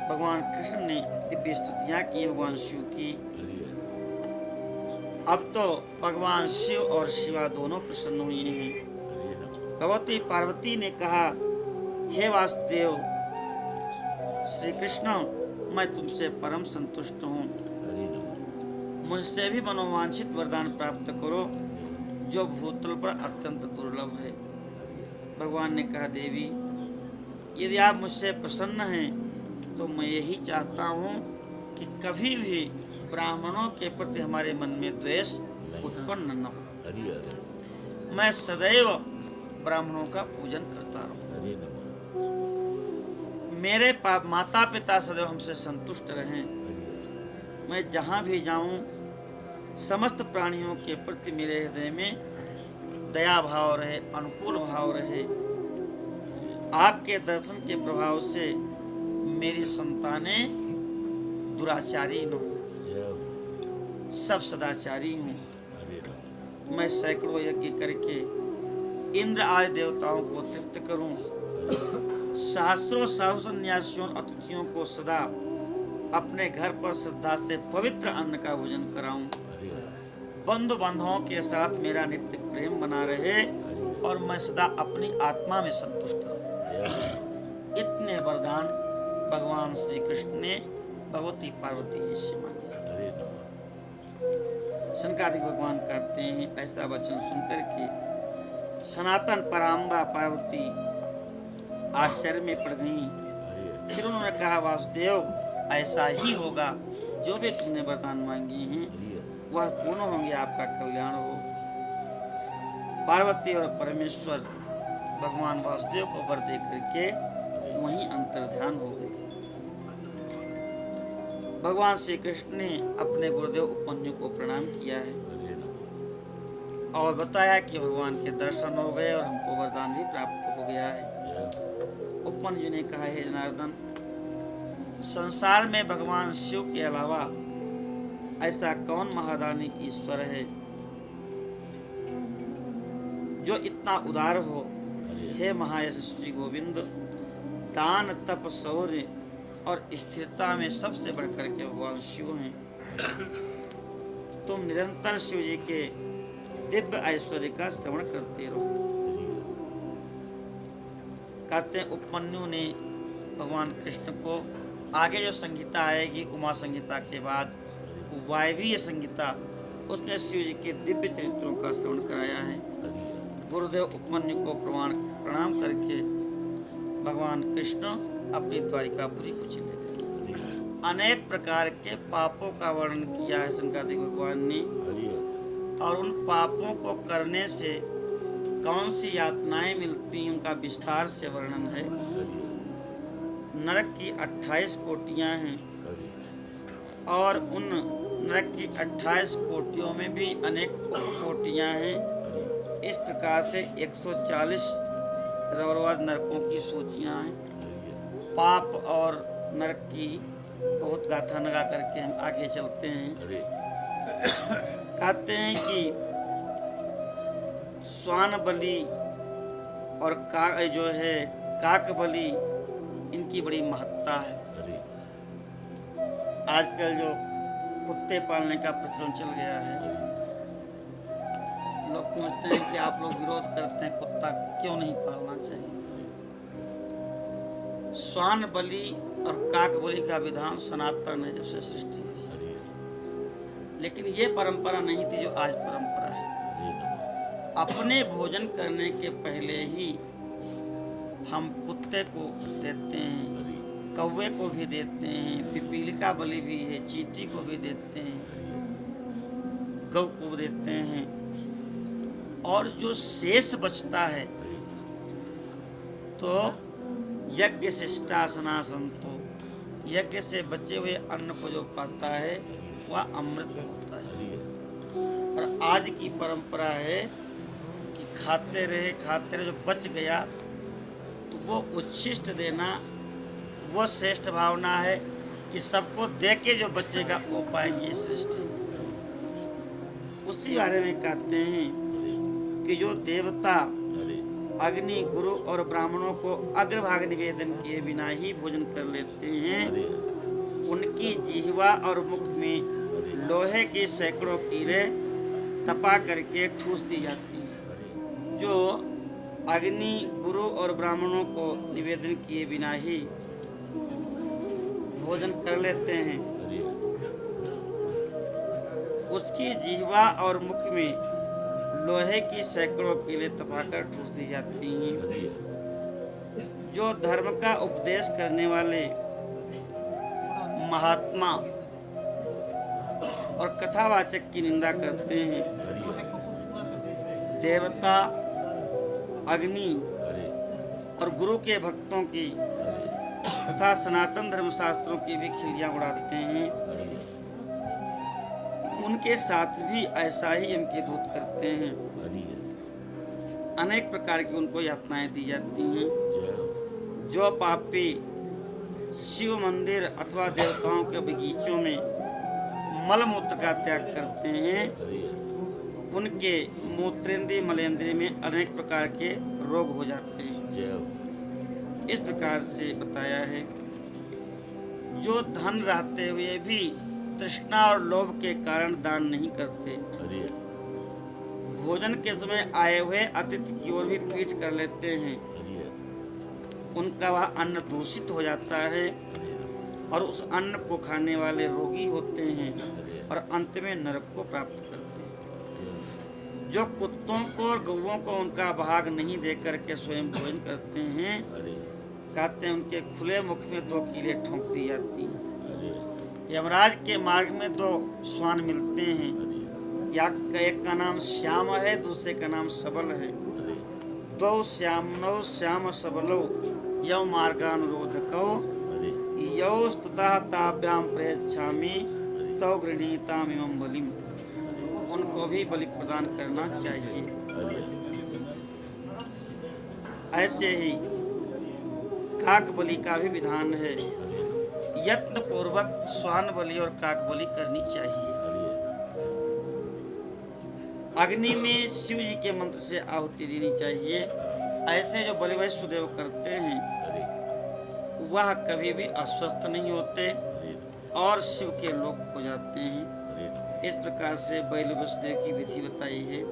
भगवान कृष्ण ने दिव्य स्तुतियां की भगवान शिव की। अब तो भगवान शिव और शिवा दोनों प्रसन्न हुए हैं। भगवती पार्वती ने कहा, हे वासुदेव श्री कृष्ण, मैं तुमसे परम संतुष्ट हूँ। मुझसे भी मनोवांछित वरदान प्राप्त करो जो भूतल पर अत्यंत दुर्लभ है। भगवान ने कहा, देवी, यदि आप मुझसे प्रसन्न हैं तो मैं यही चाहता हूँ कि कभी भी ब्राह्मणों के प्रति हमारे मन में द्वेष उत्पन्न न हो। मैं सदैव ब्राह्मणों का पूजन करता रहूं। मेरे माता पिता सदैव हमसे संतुष्ट रहें। मैं जहाँ भी जाऊं समस्त प्राणियों के प्रति मेरे हृदय में दया भाव रहे, अनुकूल भाव रहे। आपके दर्शन के प्रभाव से मेरी संतानें दुराचारी न हो, सब सदाचारी हूँ। मैं सैकड़ों यज्ञ करके इंद्र आदि देवताओं को तृप्त करूं, सहस्रों सन्यासियों अतिथियों को सदा अपने घर पर श्रद्धा से पवित्र अन्न का भोजन कराऊं, बंधु बांधवों के साथ मेरा नित्य प्रेम बना रहे और मैं सदा अपनी आत्मा में संतुष्ट रहूं। इतने वरदान भगवान श्री कृष्ण ने भगवती पार्वती जी से मांगे। शनकादिक भगवान कहते हैं, ऐसा वचन सुनकर के सनातन पराम्बा पार्वती आश्चर्य में पड़ गई। फिर उन्होंने कहा वासुदेव ऐसा ही होगा, जो भी तुमने वरदान मांगे हैं वह पूर्ण होंगे, आपका कल्याण हो। पार्वती और परमेश्वर भगवान वासुदेव को वर दे करके वहीं अंतर्ध्यान हो गए। भगवान श्री कृष्ण ने अपने गुरुदेव उपमन्यु को प्रणाम किया है और बताया कि भगवान के दर्शन हो गए और हमको वरदान भी प्राप्त हो गया है। उपमन्यु ने कहा, हे जनार्दन, संसार में भगवान शिव के अलावा ऐसा कौन महादानी ईश्वर है जो इतना उदार हो। हे महायशस्वी गोविंद, दान तप शौर्य और स्थिरता में सबसे बढ़कर के भगवान शिव हैं। तुम निरंतर शिव जी के दिव्य ऐश्वर्य का श्रवण करते रहो। कहते हैं उपमन्यु ने भगवान कृष्ण को आगे जो संगीता आएगी उमा संगीता के बाद वायवीय संगीता, उसमें शिव जी के दिव्य चरित्रों का श्रवण कराया है। गुरुदेव उपमन्यु को प्रणाम करके भगवान कृष्ण अपनी द्वारिकापुरी को चले गए। अनेक प्रकार के पापों का वर्णन किया है शंकराचार्य भगवान ने, और उन पापों को करने से कौन सी यातनाएं मिलती उनका विस्तार से वर्णन है। नरक की 28 कोटियां हैं और उन नरक की 28 कोटियों में भी अनेक कोटियां हैं। इस प्रकार से 140 रौरवाद नरकों की सूचियां हैं। पाप और नरक की बहुत गाथा लगा करके हम आगे चलते हैं। कहते हैं कि स्वान बलि और काक बलि, इनकी बड़ी महत्ता है। आजकल जो कुत्ते पालने का प्रचलन चल गया है, लोग पूछते हैं कि आप लोग विरोध करते हैं, कुत्ता क्यों नहीं पालना चाहिए। स्वान बलि और काक बलि का विधान सनातन है जब से सृष्टि हुई, लेकिन ये परंपरा नहीं थी जो आज परंपरा है। अपने भोजन करने के पहले ही हम कुत्ते को देते हैं, कौवे को भी देते हैं, पिपीलिका बलि भी है, चींटी को भी देते हैं, गौ को देते हैं। और जो शेष बचता है तो यज्ञ शिष्टासना संतो, यज्ञ से बचे हुए अन्न को जो पाता है वह अमृत होता है। और आज की परंपरा है कि खाते रहे जो बच गया तो वो उच्छिष्ट देना, वो श्रेष्ठ भावना है कि सबको दे के जो बचेगा वो पाएंगे, श्रेष्ठ है। उसी बारे में कहते हैं कि जो देवता अग्नि, गुरु और ब्राह्मणों को अग्रभाग निवेदन किए बिना ही भोजन कर लेते हैं, उनकी जिह्वा और मुख में लोहे की सैकड़ों कीलें तपा करके ठूस दी जाती है। जो अग्नि, गुरु और ब्राह्मणों को निवेदन किए बिना ही भोजन कर लेते हैं, उसकी जिह्वा और मुख में लोहे की सैकड़ों कीलें तपाकर ठूस दी जाती हैं। जो धर्म का उपदेश करने वाले महात्मा और कथावाचक की निंदा करते हैं, देवता, अग्नि और गुरु के भक्तों की तथा सनातन धर्मशास्त्रों की भी खिल्लियां उड़ाते हैं, उनके साथ भी ऐसा ही इनके दूत करते हैं। अनेक प्रकार की उनको यातनाएं दी जाती हैं। जो पापी शिव मंदिर अथवा देवताओं के बगीचों में मलमूत्र का त्याग करते हैं, उनके मूत्रेंद्रिय मलेंद्रिय में अनेक प्रकार के रोग हो जाते हैं। इस प्रकार से बताया है। जो धन रहते हुए भी तृष्णा और लोभ के कारण दान नहीं करते, भोजन के समय आए हुए अतिथि की ओर भी पीठ कर लेते हैं, उनका वह अन्न दूषित हो जाता है और उस अन्न को खाने वाले रोगी होते हैं और अंत में नरक को प्राप्त करते हैं। जो कुत्तों को और गौओं को उनका भाग नहीं दे करके स्वयं भोजन करते हैं, कहते हैं उनके खुले मुख में 2 कीलें ठोंक दी जाती हैं। यमराज के मार्ग में 2 श्वान मिलते हैं, एक का नाम श्याम है, दूसरे का नाम सबल है। 2 श्यामनौ श्याम सबलो यम मार्गानुरोधको यौस्ततः ताभ्याम प्रयच्छामि तौ गृहीतामिमं बलिम। उनको भी बलि प्रदान करना चाहिए। ऐसे ही काक बलि का भी विधान है। यत्न पूर्वक श्वान बलि और काक बलि करनी चाहिए। अग्नि में शिव जी के मंत्र से आहुति देनी चाहिए। ऐसे जो बलि वैष्णुदेव करते हैं वह कभी भी अस्वस्थ नहीं होते और शिव के लोक हो जाते हैं। इस प्रकार से बलि वैष्णुदेव की विधि बताई है।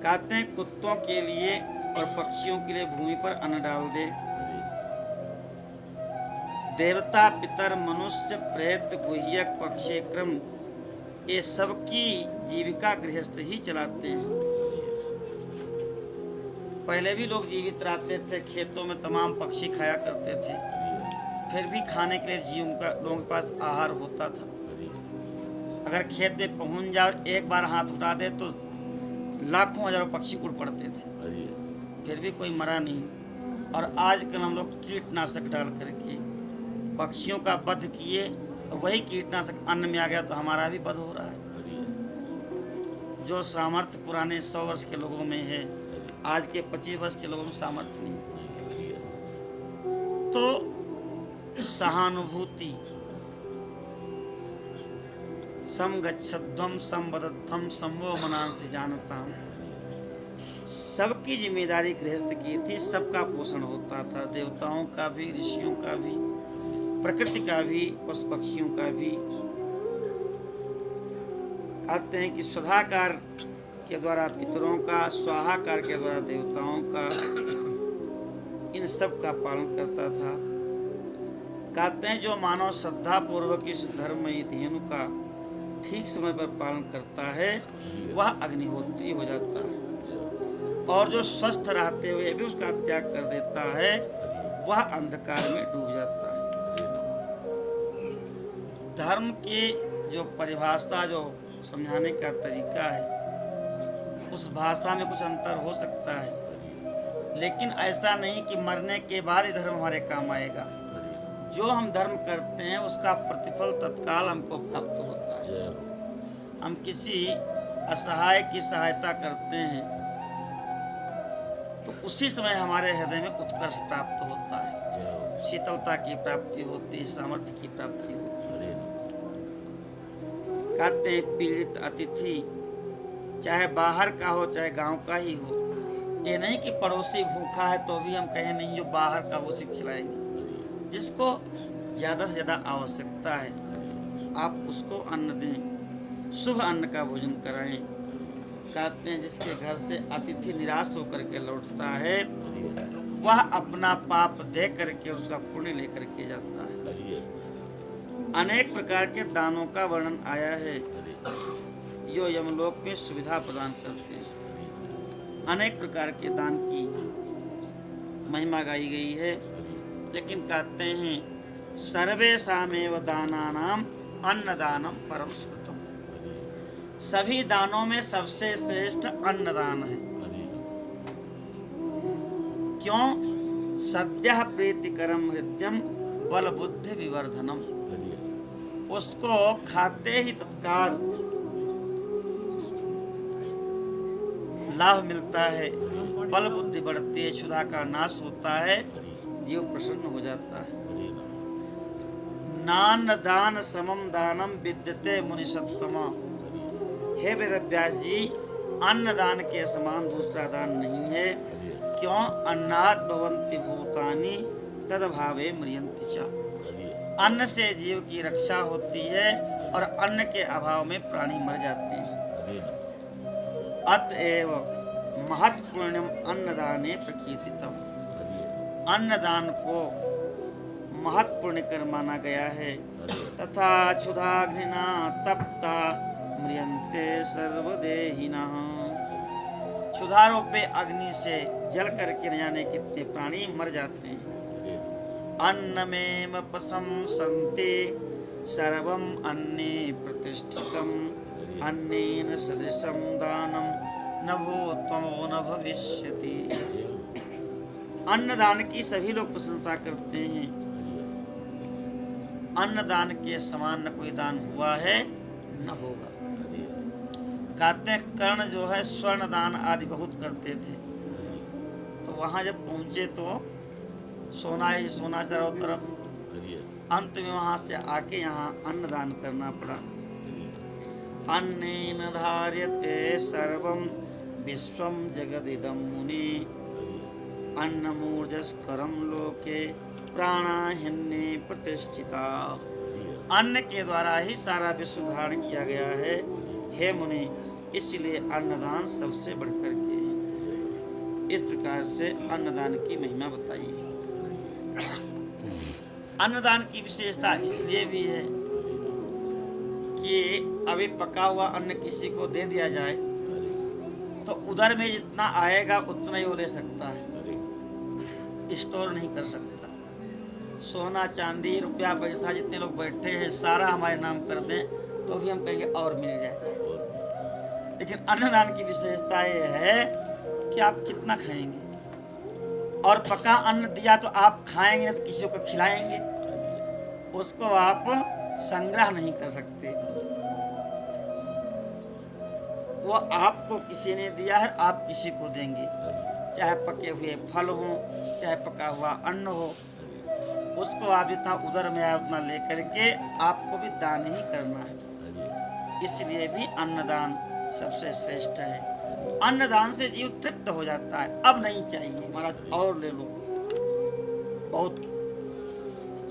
कहते हैं कुत्तों के लिए और पक्षियों के लिए भूमि पर अन्न डाल दे। देवता, पितर, मनुष्य, प्रेत, गुह्यक, पक्षी, क्रम, ये सबकी जीविका गृहस्थ ही चलाते हैं। पहले भी लोग जीवित रहते थे, खेतों में तमाम पक्षी खाया करते थे, फिर भी खाने के लिए लोगों के पास आहार होता था। अगर खेत में पहुंच जाओ और एक बार हाथ उठा दे तो लाखों हजारों पक्षी उड़ पड़ते थे, फिर भी कोई मरा नहीं। और आजकल हम लोग कीटनाशक डाल करके पक्षियों का वध किए, वही कीटनाशक अन्न में आ गया तो हमारा भी वध हो रहा है। जो सामर्थ्य पुराने 100 वर्ष के लोगों में है, आज के 25 वर्ष के लोगों में सामर्थ्य नहीं। तो सहानुभूति, समगच्छध्वम संवदध्वम समो मनांसि जानताम, सबकी जिम्मेदारी गृहस्थ की थी। सबका पोषण होता था, देवताओं का भी, ऋषियों का भी, प्रकृति का भी, पशु पक्षियों का भी। कहते हैं कि स्वधाकार के द्वारा पितरों का, स्वाहाकार के द्वारा देवताओं का, इन सब का पालन करता था। कहते हैं जो मानव श्रद्धा पूर्वक इस धर्ममयी धेनु का ठीक समय पर पालन करता है वह अग्निहोत्री हो जाता है, और जो स्वस्थ रहते हुए भी उसका त्याग कर देता है वह अंधकार में डूब जाता है। धर्म की जो परिभाषा, जो समझाने का तरीका है, उस भाषा में कुछ अंतर हो सकता है, लेकिन ऐसा नहीं कि मरने के बाद ही धर्म हमारे काम आएगा। जो हम धर्म करते हैं उसका प्रतिफल तत्काल हमको प्राप्त होता है। हम किसी असहाय की सहायता करते हैं तो उसी समय हमारे हृदय में उत्कर्ष प्राप्त होता है, शीतलता की प्राप्ति होती है, सामर्थ्य की प्राप्ति होती है। कहते हैं पीड़ित अतिथि चाहे बाहर का हो चाहे गांव का ही हो, ये नहीं कि पड़ोसी भूखा है तो भी हम कहें नहीं जो बाहर का वो उसे खिलाएंगे। जिसको ज़्यादा से ज़्यादा आवश्यकता है आप उसको अन्न दें, शुभ अन्न का भोजन कराएं। कहते हैं जिसके घर से अतिथि निराश होकर के लौटता है वह अपना पाप दे करके उसका पुण्य लेकर के जाता है। अनेक प्रकार के दानों का वर्णन आया है जो यमलोक में सुविधा प्रदान करते हैं। अनेक प्रकार के दान की महिमा गाई गई है, लेकिन कहते हैं सर्वेषामेव दानानाम अन्नदानम परम श्रुतम। सभी दानों में सबसे श्रेष्ठ अन्नदान है। क्यों? सद्यः प्रीतिकरम हृदयम बल बुद्धि विवर्धनम। उसको खाते ही तत्काल लाभ मिलता है, बल बुद्धि बढ़ती है, क्षुधा का नाश होता है, जीव प्रसन्न हो जाता है। नान दान समम दानम विद्यते मुनिसत्तमा। हे वेदव्यास जी, अन्न दान के समान दूसरा दान नहीं है। क्यों? अन्नात् भवन्ति भूतानि तदभावे म्रियन्ति च। अन्न से जीव की रक्षा होती है और अन्न के अभाव में प्राणी मर जाते हैं। अतएव महत् पुण्यम अन्नदाने प्रकीर्तितम। अन्नदान को महत् पुण्य कर माना गया है। तथा क्षुधा घृणा तप्ता म्रियन्ते सर्वदेहिनः। क्षुधारों पे अग्नि से जल करके न जाने कितने प्राणी मर जाते हैं। अन्नमेव प्रशंसन्ते सर्वम अन्ने प्रतिष्ठितम अन्नेन सदृशं दानम न भूतो न भविष्यति। अन्नदान की सभी लोग प्रशंसा करते हैं। अन्नदान के समान न कोई दान हुआ है न होगा। कहते हैं कर्ण जो है स्वर्ण दान आदि बहुत करते थे, तो वहां जब पहुंचे तो सोना ही सोना चारों तरफ। अंत में वहां से आके यहाँ अन्नदान करना पड़ा। अन्नेन धार्यते सर्वं विश्वं जगदिदं मुनि अन्नमूर्जस्करं लोके प्राणाहिन्ने प्रतिष्ठिता। अन्न के द्वारा ही सारा विश्व धारण किया गया है हे मुनि, इसलिए अन्नदान सबसे बढ़कर के है। इस प्रकार से अन्नदान की महिमा बताई है। अन्नदान की विशेषता इसलिए भी है कि अभी पका हुआ अन्न किसी को दे दिया जाए तो उधर में जितना आएगा उतना ही वो ले सकता है, स्टोर नहीं कर सकता। सोना चांदी रुपया पैसा जितने लोग बैठे हैं सारा हमारे नाम कर दें तो भी हम कहेंगे और मिल जाए। लेकिन अन्नदान की विशेषता ये है कि आप कितना खाएंगे, और पका अन्न दिया तो आप खाएंगे तो किसी को खिलाएंगे, उसको आप संग्रह नहीं कर सकते। वो आपको किसी ने दिया है, आप किसी को देंगे, चाहे पके हुए फल हो चाहे पका हुआ अन्न हो, उसको आप जितना उधर में आए उतना लेकर के आपको भी दान ही करना है। इसलिए भी अन्नदान सबसे श्रेष्ठ है। अन्नदान से जीव तृप्त हो जाता है, अब नहीं चाहिए महाराज और ले लो, बहुत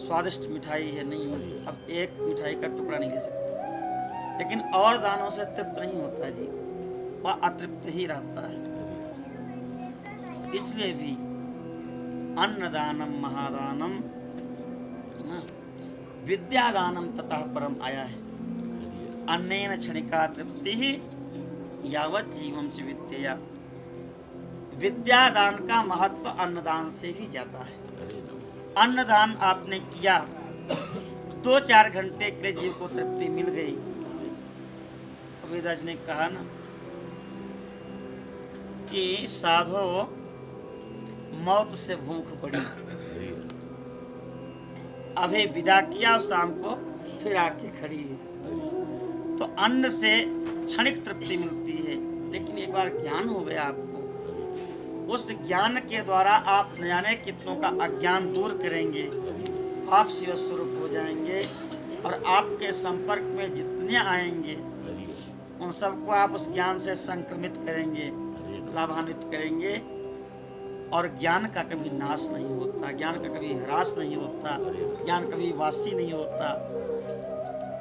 स्वादिष्ट मिठाई है, नहीं अब एक मिठाई का टुकड़ा नहीं ले सकते। लेकिन और दानों से तृप्त नहीं होता जी, वह अतृप्त ही रहता है। इसलिए भी अन्नदानम महादानम विद्यादानम ततः परम आया है। अन्नेन क्षणिका तृप्ति ही यावत जीवम च विद्या। विद्यादान का महत्व अन्नदान से भी ज्यादा है। अन्नदान आपने किया 2-4 घंटे के लिए जीव को तृप्ति मिल गई। कबीरदास ने कहा ना कि साधो मौत से भूख पड़ी, अभी विदा किया और शाम को फिर आके खड़ी है। तो अन्न से क्षणिक तृप्ति मिलती है, लेकिन एक बार ज्ञान हो गया आपको, उस ज्ञान के द्वारा आप न जाने कितनों का अज्ञान दूर करेंगे, आप शिव स्वरूप हो जाएंगे और आपके संपर्क में जितने आएंगे उन सबको आप उस ज्ञान से संक्रमित करेंगे, लाभान्वित करेंगे। और ज्ञान का कभी नाश नहीं होता, ज्ञान का कभी ह्रास नहीं होता, ज्ञान कभी वासी नहीं होता।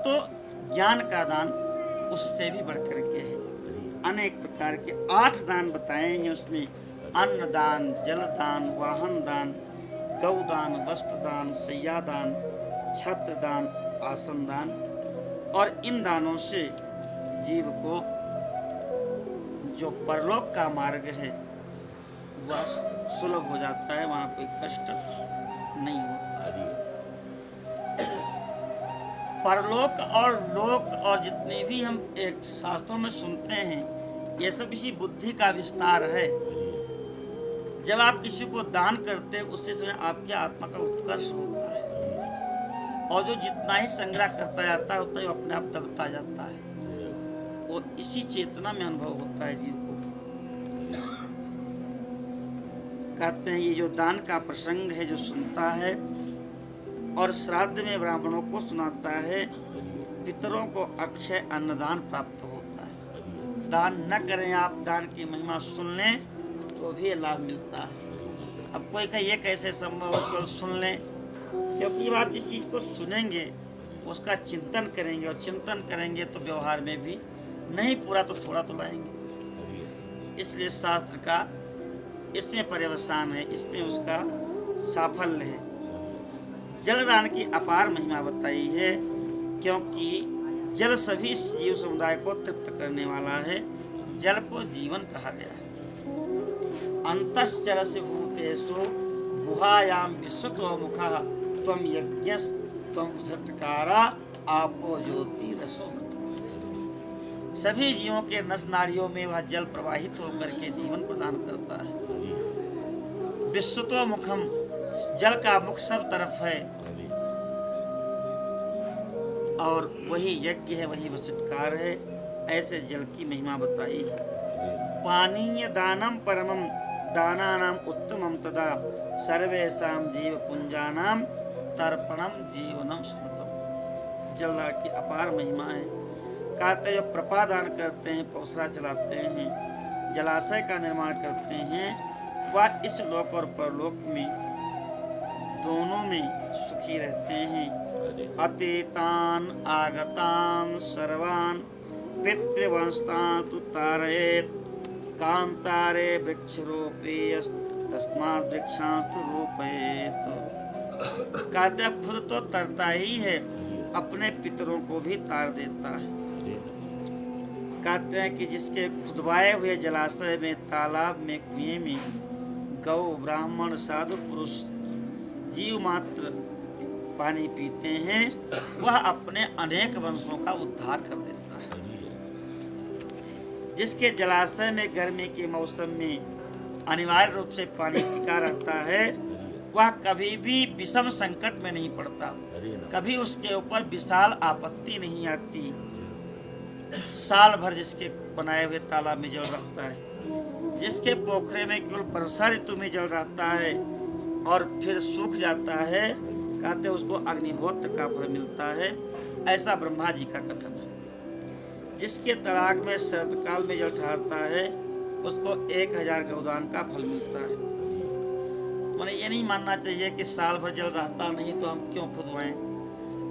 तो ज्ञान का दान उससे भी बढ़कर के है। अनेक प्रकार के 8 दान बताए हैं उसमें, अन्न दान, जल दान, वाहन दान, गौदान, वस्त्र दान, शय्या दान, छत्र दान, आसन दान। और इन दानों से जीव को जो परलोक का मार्ग है वह सुलभ हो जाता है, वहाँ कोई कष्ट नहीं होता। परलोक और लोक और जितने भी हम एक शास्त्रों में सुनते हैं, ये सब इसी बुद्धि का विस्तार है। जब आप किसी को दान करते हैं उससे समय आपकी आत्मा का उत्कर्ष होता है, और जो जितना ही संग्रह करता जाता है उतना ही अपने आप दबता जाता है। वो इसी चेतना में अनुभव होता है जीव को। कहते हैं ये जो दान का प्रसंग है जो सुनता है और श्राद्ध में ब्राह्मणों को सुनाता है, पितरों को अक्षय अन्नदान प्राप्त होता है। दान न करें आप, दान की महिमा सुन लें तो भी लाभ मिलता है। अब कोई कहे ये कैसे संभव हो कि सुन लें, क्योंकि आप जिस चीज़ को सुनेंगे उसका चिंतन करेंगे, और चिंतन करेंगे तो व्यवहार में भी नहीं पूरा तो थोड़ा तो लाएंगे। इसलिए शास्त्र का इसमें पर्यवसान है, इसमें उसका साफल्य है। जलदान की अपार महिमा बताई है, क्योंकि जल सभी जीव समुदाय को तृप्त करने वाला है। जल को जीवन कहा गया है। अंतश्चरसि भूतेषु गुहायां विश्वतो मुखः त्वं यज्ञस् त्वं झटकारा आपो ज्योति रसो। सभी जीवों के नस नाड़ियों में वह जल प्रवाहित होकर के जीवन प्रदान करता है। विश्वतो मुखम, जल का मुख सब तरफ है और वही यज्ञ है, वही वसटकार है। ऐसे जल की महिमा बताई है। पानीय दानम परमम दानानाम उत्तमम तदा सर्वेषां जीव पुंजानाम तर्पणम जीवनम स्मृतम। जलदार की अपार महिमा है। कहते जो प्रपा दान करते हैं, पौसरा चलाते हैं, जलाशय का निर्माण करते हैं, वह इस लोक और परलोक में दोनों में सुखी रहते हैं। अतीतान आगतान सर्वान पितृवंशतान तु तारयेत् कांतारे वृक्षरूपी तस्मात् वृक्षांस्तु रूपयेत्। कहते खुद तो तरता ही है, अपने पितरों को भी तार देता है। कहते हैं कि जिसके खुदवाए हुए जलाशय में, तालाब में, कुएं में गौ, ब्राह्मण, साधु पुरुष जीव मात्र पानी पीते हैं, वह अपने अनेक वंशों का उद्धार कर देता है। जिसके जलाशय में गर्मी के मौसम में अनिवार्य रूप से पानी टिका रहता है, वह कभी भी विषम संकट में नहीं पड़ता, कभी उसके ऊपर विशाल आपत्ति नहीं आती। साल भर जिसके बनाए हुए तालाब में जल रहता है, जिसके पोखरे में केवल वर्षा ऋतु में जल रहता है और फिर सूख जाता है, कहते उसको अग्निहोत्र का फल मिलता है। ऐसा ब्रह्मा जी का कथन है। जिसके तड़ाक में शरद काल में जल ठहरता है, उसको 1000 गौदान का फल मिलता है। मैंने ये नहीं मानना चाहिए कि साल भर जल रहता नहीं तो हम क्यों खुदवाएं।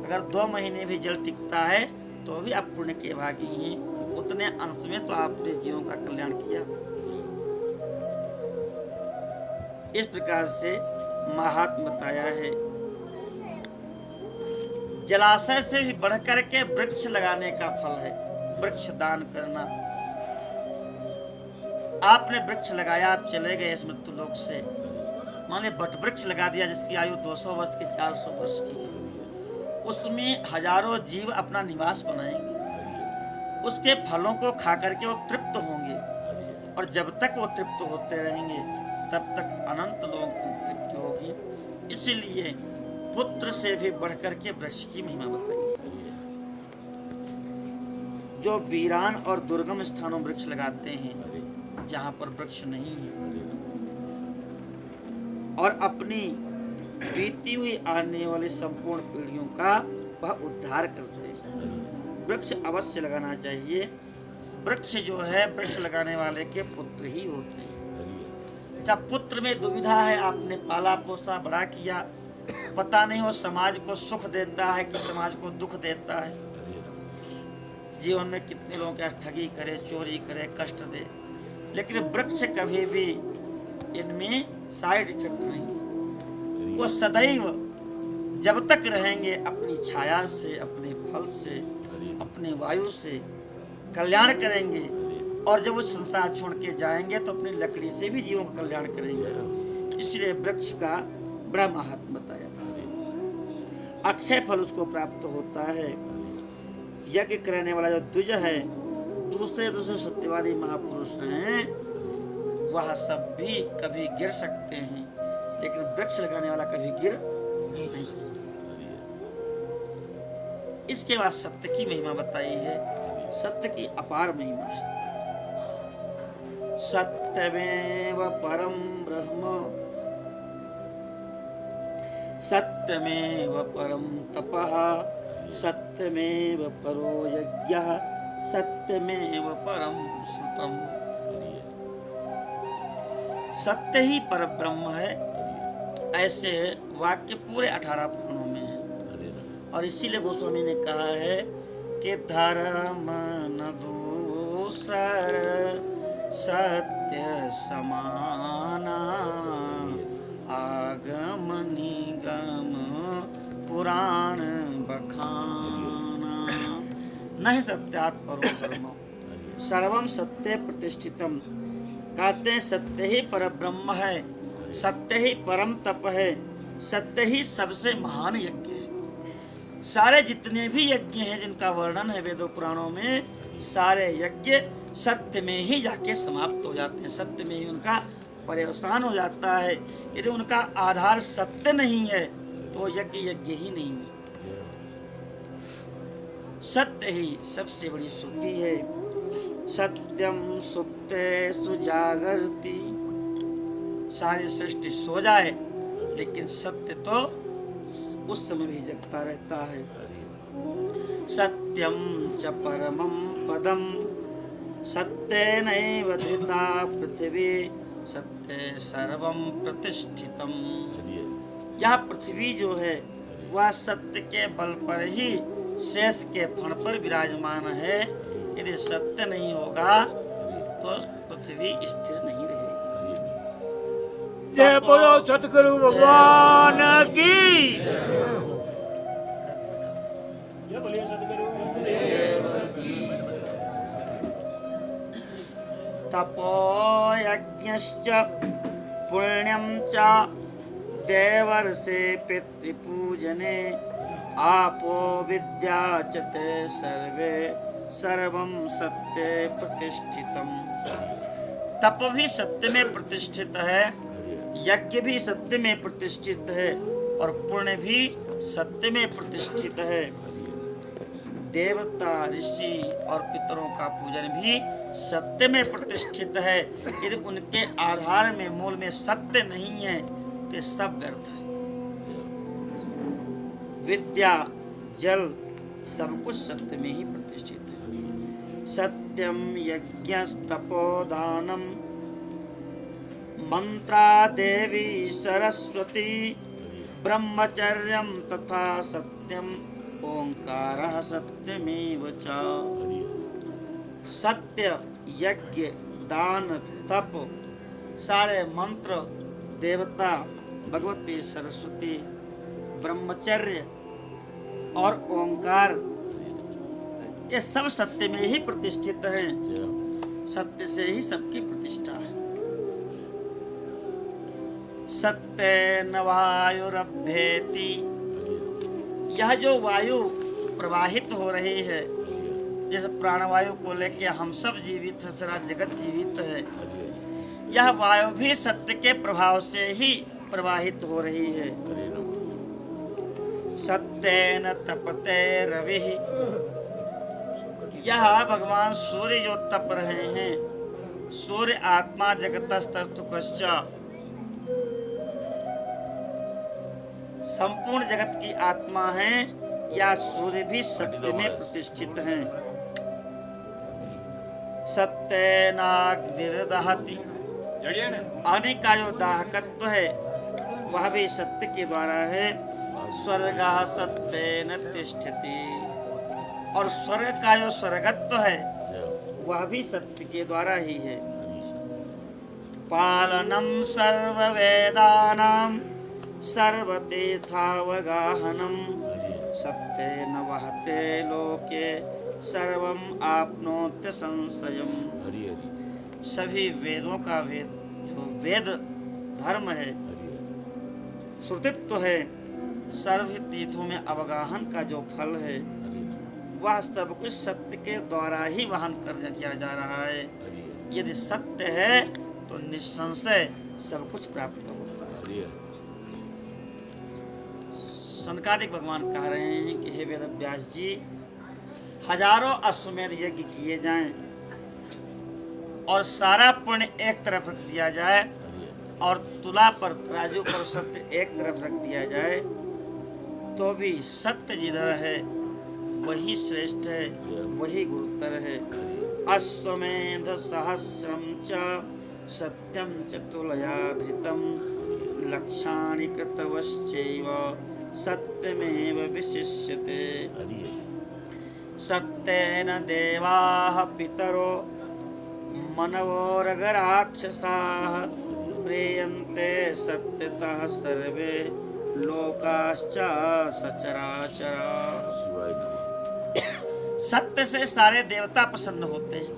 अगर 2 महीने भी जल टिकता है तो भी आप पुण्य के भागी हैं। उतने अंश में तो आपने जीवों का कल्याण किया। इस प्रकार से महात्म बताया है। जलाशय से भी बढ़कर के वृक्ष लगाने का फल है, वृक्ष दान करना। आपने वृक्ष लगाया, आप चले गए इस मृत्यु लोक से, माने बट वृक्ष लगा दिया जिसकी आयु 200 वर्ष की, 400 वर्ष की है। उसमें हजारों जीव अपना निवास बनाएंगे, उसके फलों को खा करके वो तृप्त होंगे और जब तक वो तृप्त होते रहेंगे तब तक अनंत लोगों को तृप्ति होगी। इसलिए पुत्र से भी बढ़कर के वृक्ष की महिमा बताई। जो वीरान और दुर्गम स्थानों में वृक्ष लगाते हैं, जहाँ पर वृक्ष नहीं है, और अपनी बीती हुई आने वाली संपूर्ण पीढ़ियों का वह उद्धार कर रहे हैं। वृक्ष अवश्य लगाना चाहिए। वृक्ष जो है, वृक्ष लगाने वाले के पुत्र ही होते हैं। जब पुत्र में दुविधा है, आपने पाला पोसा बड़ा किया, पता नहीं वो समाज को सुख देता है कि समाज को दुख देता है। जीवन में कितने लोगों के ठगी करे, चोरी करे, कष्ट दे, लेकिन वृक्ष कभी भी इनमें साइड इफेक्ट नहीं है। वो सदैव जब तक रहेंगे अपनी छाया से, अपने फल से, अपने वायु से कल्याण करेंगे, और जब वो संसार छोड़ के जाएंगे तो अपनी लकड़ी से भी जीवों का कल्याण करेंगे। इसलिए वृक्ष का बड़ा महात्म बताया। अक्षय फल उसको प्राप्त होता है। यज्ञ करने वाला जो द्विज है, दूसरे सत्यवादी महापुरुष हैं, वह सब भी कभी गिर सकते हैं, लेकिन वृक्ष लगाने वाला कभी गिर नहीं सकता। इसके बाद सत्य की महिमा बताई है। सत्य की अपार महिमा है। सत्यमेव परम ब्रह्म, सत्यमेव परम तपः, सत्यमेव परो यज्ञः, सत्यमेव परम श्रुतम्। सत्य ही पर ब्रह्म है, ऐसे वाक्य पूरे 18 पुराणों में है। और इसीलिए गोस्वामी ने कहा है कि धर्म न दूसर सत्य समाना, आगम निगम पुराण बखाना, नहीं सत्यात् परो धर्मो, सर्वम सत्य प्रतिष्ठितम कहते हैं सत्य ही पर ब्रह्म है, सत्य ही परम तप है, सत्य ही सबसे महान यज्ञ है। सारे जितने भी यज्ञ हैं जिनका वर्णन है वेदों पुराणों में, सारे यज्ञ सत्य में ही जाके समाप्त हो जाते हैं, सत्य में ही उनका पर्यवसान हो जाता है। यदि उनका आधार सत्य नहीं है तो यज्ञ यज्ञ ही नहीं है। सत्य ही सबसे बड़ी श्रुति है। सत्यम सुप्तेषु जागर्ति, सारी सृष्टि सो जाए लेकिन सत्य तो उस समय भी जगता रहता है। सत्यम च परमं पदम सत्येनैव धृता पृथ्वी सत्ये सर्वं प्रतिष्ठितम। यह पृथ्वी जो है वह सत्य के बल पर ही शेष के फण पर विराजमान है। यदि सत्य नहीं होगा तो पृथ्वी स्थिर नहीं रहेगी। जय बोलो सतगुरु भगवान की। तपो यज्ञश्च पुण्यं च देवर्षे पितृपूजने आपो विद्या च ते सर्वे सर्वं सत्ये प्रतिष्ठितम्। तप भी सत्य में प्रतिष्ठित है, यज्ञ भी सत्य में प्रतिष्ठित है और पुण्य भी सत्य में प्रतिष्ठित है। देवता ऋषि और पितरों का पूजन भी सत्य में प्रतिष्ठित है। यदि उनके आधार में मूल में सत्य नहीं है तो सब व्यर्थ है। विद्या जल सब कुछ सत्य में ही प्रतिष्ठित है। सत्यम यज्ञस्तपोदानम मंत्रा देवी सरस्वती ब्रह्मचर्यम तथा सत्यम ओंकारः सत्यमेव च। सत्य यज्ञ दान तप सारे मंत्र देवता भगवती सरस्वती ब्रह्मचर्य और ओंकार ये सब सत्य में ही प्रतिष्ठित है। सत्य से ही सबकी प्रतिष्ठा है। सत्येन वायुरभ्येति, यह जो वायु प्रवाहित हो रही है, जैसे प्राणवायु को लेके हम सब जीवित है, सारा जगत जीवित है, यह वायु भी सत्य के प्रभाव से ही प्रवाहित हो रही है। सत्येन तपते रविः, यह भगवान सूर्य जो तप रहे हैं, सूर्य आत्मा जगतस्तुकश्च, संपूर्ण जगत की आत्मा है। या सूर्य भी सत्य में प्रतिष्ठित है। सत्येनाग्निर्दहति, अग्नि का जो दाहकत्व है वह भी सत्य के द्वारा है। स्वर्गः सत्येन तिष्ठति, और स्वर्ग का जो स्वर्गत्व है वह भी सत्य के द्वारा ही है। पालनम सर्ववेदानां सर्वतीर्थावगाहनम सत्येन वहते लोके सर्वम आपनोत्य संशयम। सभी वेदों का वेद जो वेद धर्म है, श्रुतित्व है, सर्व तीर्थों में अवगाहन का जो फल है वह सब कुछ सत्य के द्वारा ही वहन कर किया जा रहा है। यदि सत्य है तो निसंशय सब कुछ प्राप्त होता है। सनकादिक भगवान कह रहे हैं कि हे वेद व्यास जी, हजारों अश्वमेध यज्ञ किए जाएं और सारा पुण्य एक तरफ रख दिया जाए और तुला पर तराजू पर सत्य एक तरफ रख दिया जाए तो भी सत्य जिधर है वही श्रेष्ठ है, वही गुरुतर है। अश्वमेध सहस्रम च सत्यम च तुलया धृतम लक्षाणि कृतवश्चैव सत्यमेव विशिष्यते। सत्येन देवाः पितरो मनवोरगराक्षसाः प्रीयन्ते सत्यतः सर्वे लोकाश्च सचराचरा। सत्य से सारे देवता प्रसन्न होते हैं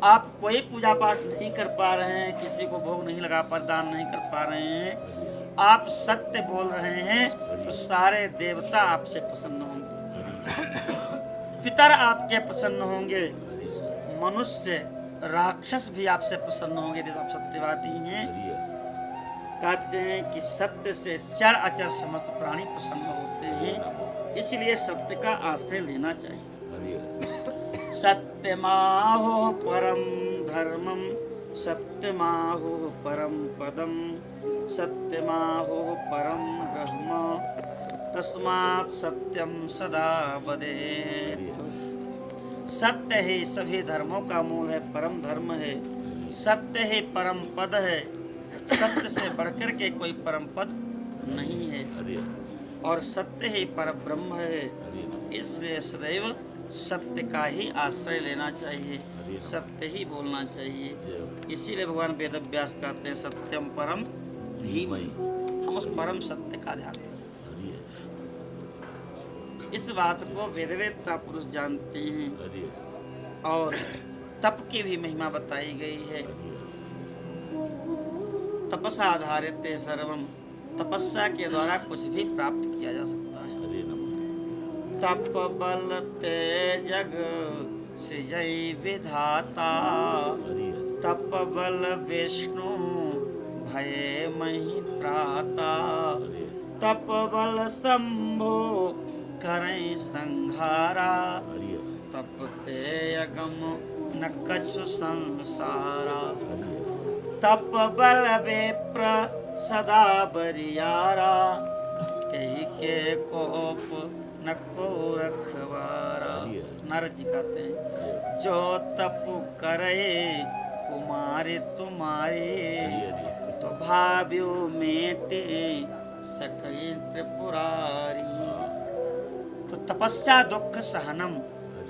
आप कोई पूजा पाठ नहीं कर पा रहे हैं, किसी को भोग नहीं लगा पा, दान नहीं कर पा रहे हैं, आप सत्य बोल रहे हैं तो सारे देवता आपसे प्रसन्न होंगे, पितर आपके प्रसन्न होंगे, मनुष्य राक्षस भी आपसे प्रसन्न होंगे यदि आप सत्यवादी हैं। कहते हैं कि सत्य से चर अचर समस्त प्राणी प्रसन्न होते हैं, इसलिए सत्य का आश्रय लेना चाहिए। सत्यमाहो परम धर्मम, सत्यमाहो परम पदम, सत्यमाहो परम ब्रह्म, तस्मात् सत्यम सदा वदेत्। सत्य ही सभी धर्मों का मूल है, परम धर्म है, सत्य ही परम पद है, सत्य से बढ़कर के कोई परम पद नहीं है, और सत्य ही पर ब्रह्म है। इसलिए सदैव सत्य का ही आश्रय लेना चाहिए, सत्य ही बोलना चाहिए। इसीलिए भगवान वेदव्यास कहते हैं सत्यम परम धीमहि, हम उस परम सत्य का ध्यान रखें। इस बात को वेदवेत्ता पुरुष जानते हैं, और तप की भी महिमा बताई गई है। तपसा आधारित सर्वम, तपस्या के द्वारा कुछ भी प्राप्त किया जा सकता है। तप बल तेजग सृजई विधाता, तप बल विष्णु भय मही त्राता, तप बल शंभो करें संहारा, तप ते अगम न कछु संसारा, तप बल विप्र सदा बरियारा, कही के कोप न को रखवारा। नारद जी कहते हैं जो तप करे कुमारी तुम्हारी, तो भाव्यो मेटे सटई त्रिपुरारी। तो तपस्या दुख सहनम,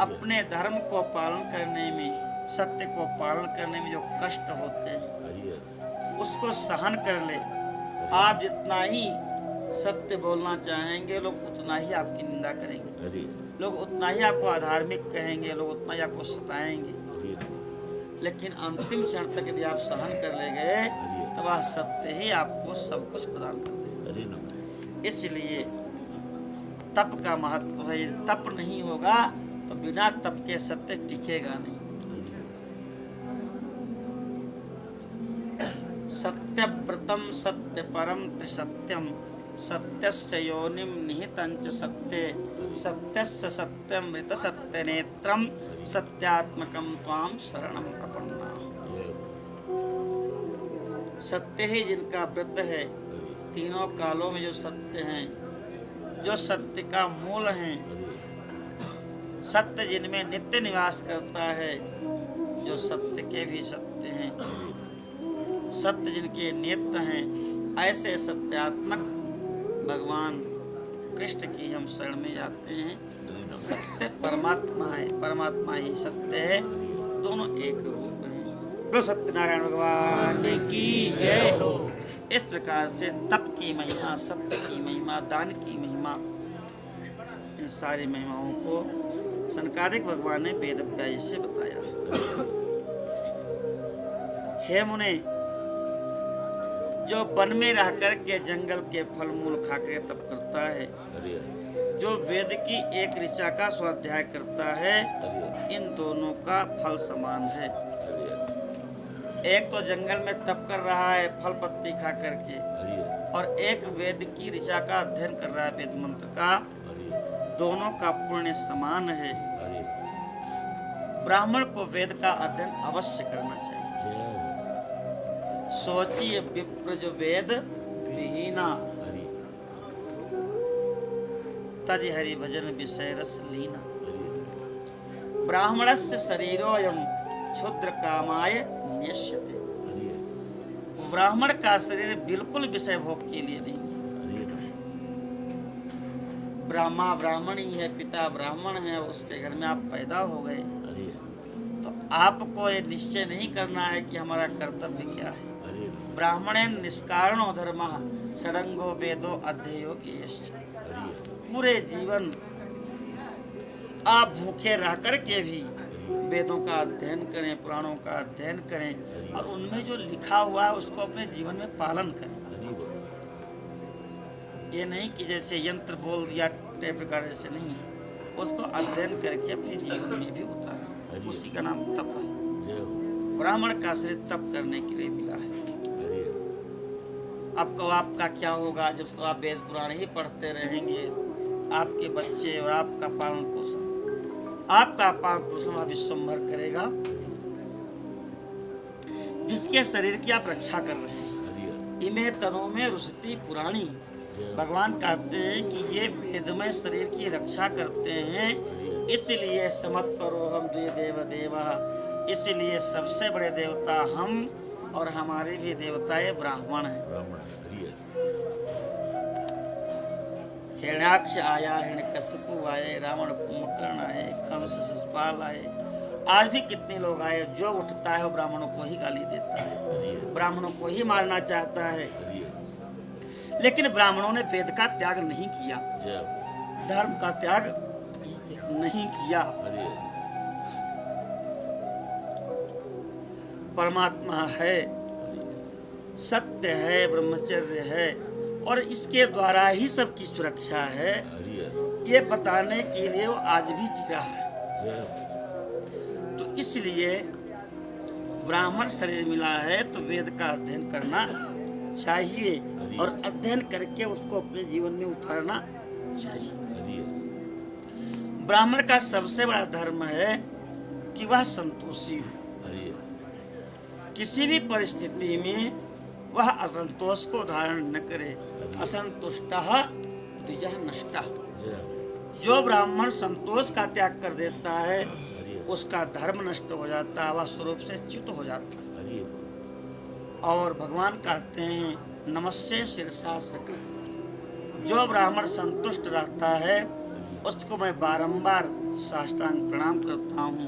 अपने धर्म को पालन करने में, सत्य को पालन करने में जो कष्ट होते हैं उसको सहन कर ले। आप जितना ही सत्य बोलना चाहेंगे लोग उतना ही आपकी निंदा करेंगे, लोग उतना ही आपको अधार्मिक कहेंगे, लोग उतना ही आपको सताएंगे, लेकिन अंतिम क्षण तक यदि आप सहन कर ले गए तो वह सत्य ही आपको सब कुछ प्रदान कर देगा। इसलिए तप का महत्व है। तप नहीं होगा तो बिना तप के सत्य टिकेगा नहीं। सत्यव्रतम सत्य परम त्रिसत्यम, सत्यस्य योनिम निहितंच सत्ये, सत्यस्य सत्यमृत सत्य नेत्रम, सत्यात्मकम त्वाम शरणम प्रपन्ना। सत्य ही जिनका व्रत है, तीनों कालों में जो सत्य हैं, जो सत्य का मूल है, सत्य जिनमें नित्य निवास करता है, जो सत्य के भी सत्य हैं, सत्य जिनके नेत्र हैं, ऐसे सत्यात्मक भगवान कृष्ण की हम शरण में जाते हैं। सत्य परमात्मा है, परमात्मा ही सत्य है, दोनों एक रूप हैं। बोलो सत्यनारायण भगवान की जय हो। इस प्रकार से तप की महिमा, सत्य की महिमा, दान की महिमा, इन सारी महिमाओं को सनकादिक भगवान ने वेद व्यास से बताया। हे मुने, जो वन में रह कर के जंगल के फल मूल खाकर तप करता है, जो वेद की एक ऋचा का स्वाध्याय करता है, इन दोनों का फल समान है। एक तो जंगल में तप कर रहा है फल पत्ती खा करके, और एक वेद की ऋचा का अध्ययन कर रहा है वेद मंत्र का, दोनों का पुण्य समान है। ब्राह्मण को वेद का अध्ययन अवश्य करना चाहिए। सोचिए विप्र जो वेद विहीना, तज हरि भजन विषय रस लीना। ब्राह्मणस्य शरीरोयम क्षुद्र कामाय न्यस्यते। ब्राह्मण का शरीर बिल्कुल विषय भोग के लिए नहीं है। ब्रह्मा ब्राह्मण ही है, पिता ब्राह्मण है, उसके घर में आप पैदा हो गए, तो आपको ये निश्चय नहीं करना है कि हमारा कर्तव्य क्या है। ब्राह्मणेन निष्कारणो धर्मः षडंगो वेदो अध्ययो ज्ञेयश्च। पूरे जीवन आप भूखे रह कर के भी वेदों का अध्ययन करें, पुराणों का अध्ययन करें और उनमें जो लिखा हुआ है उसको अपने जीवन में पालन करें। ये नहीं कि जैसे यंत्र बोल दिया टेप रिकॉर्डर से, नहीं, उसको अध्ययन करके अपने जीवन में भी उतारें। उसी का नाम तप है। ब्राह्मण का शरीर तप करने के लिए मिला है। अब तो आपका क्या होगा जब तो आप वेद पुराण ही पढ़ते रहेंगे, आपके बच्चे और आपका पालन पोषण विश्वम्भर करेगा, जिसके शरीर की आप रक्षा कर रहे हैं। इमे तनों में रुसती पुरानी, भगवान कहते हैं कि ये वेदमय शरीर की रक्षा करते हैं, इसलिए समत परो हम देव देवा, इसलिए सबसे बड़े देवता हम और हमारे भी देवताएं ब्राह्मण हैं। हिरण्याक्ष आया, हिरण्यकशिपु आए, रावण कुंभकर्ण आए, कंस शिशुपाल आए, आज भी कितने लोग आए। जो उठता है वो ब्राह्मणों को ही गाली देता है, ब्राह्मणों को ही मारना चाहता है। लेकिन ब्राह्मणों ने वेद का त्याग नहीं किया, धर्म का त्याग नहीं किया। परमात्मा है, सत्य है, ब्रह्मचर्य है और इसके द्वारा ही सबकी सुरक्षा है, ये बताने के लिए वो आज भी जी रहा है। तो इसलिए ब्राह्मण शरीर मिला है तो वेद का अध्ययन करना चाहिए और अध्ययन करके उसको अपने जीवन में उतारना चाहिए। ब्राह्मण का सबसे बड़ा धर्म है कि वह संतोषी हो, किसी भी परिस्थिति में वह असंतोष को धारण न करे। असंतुष्टः द्विजः नष्टः। जो ब्राह्मण संतोष का त्याग कर देता है उसका धर्म नष्ट हो जाता है, वह स्वरूप से च्युत हो जाता है। और भगवान कहते हैं नमस्ते शिरसा सकल। जो ब्राह्मण संतुष्ट रहता है उसको मैं बारंबार साष्टांग प्रणाम करता हूँ।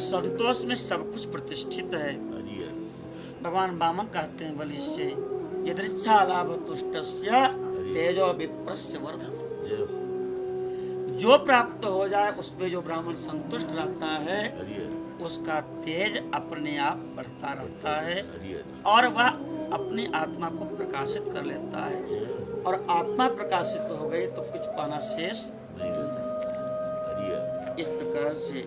संतोष में सब कुछ प्रतिष्ठित है। भगवान वामन कहते हैं बलि से यदृच्छा लाभ तुष्टस्य तेजो विप्रस्य वर्धते। जो प्राप्त हो जाए उसमें जो ब्राह्मण संतुष्ट रहता है उसका तेज अपने आप बढ़ता रहता है और वह अपनी आत्मा को प्रकाशित कर लेता है। और आत्मा प्रकाशित हो गई तो कुछ पाना शेष नहीं होता। इस प्रकार से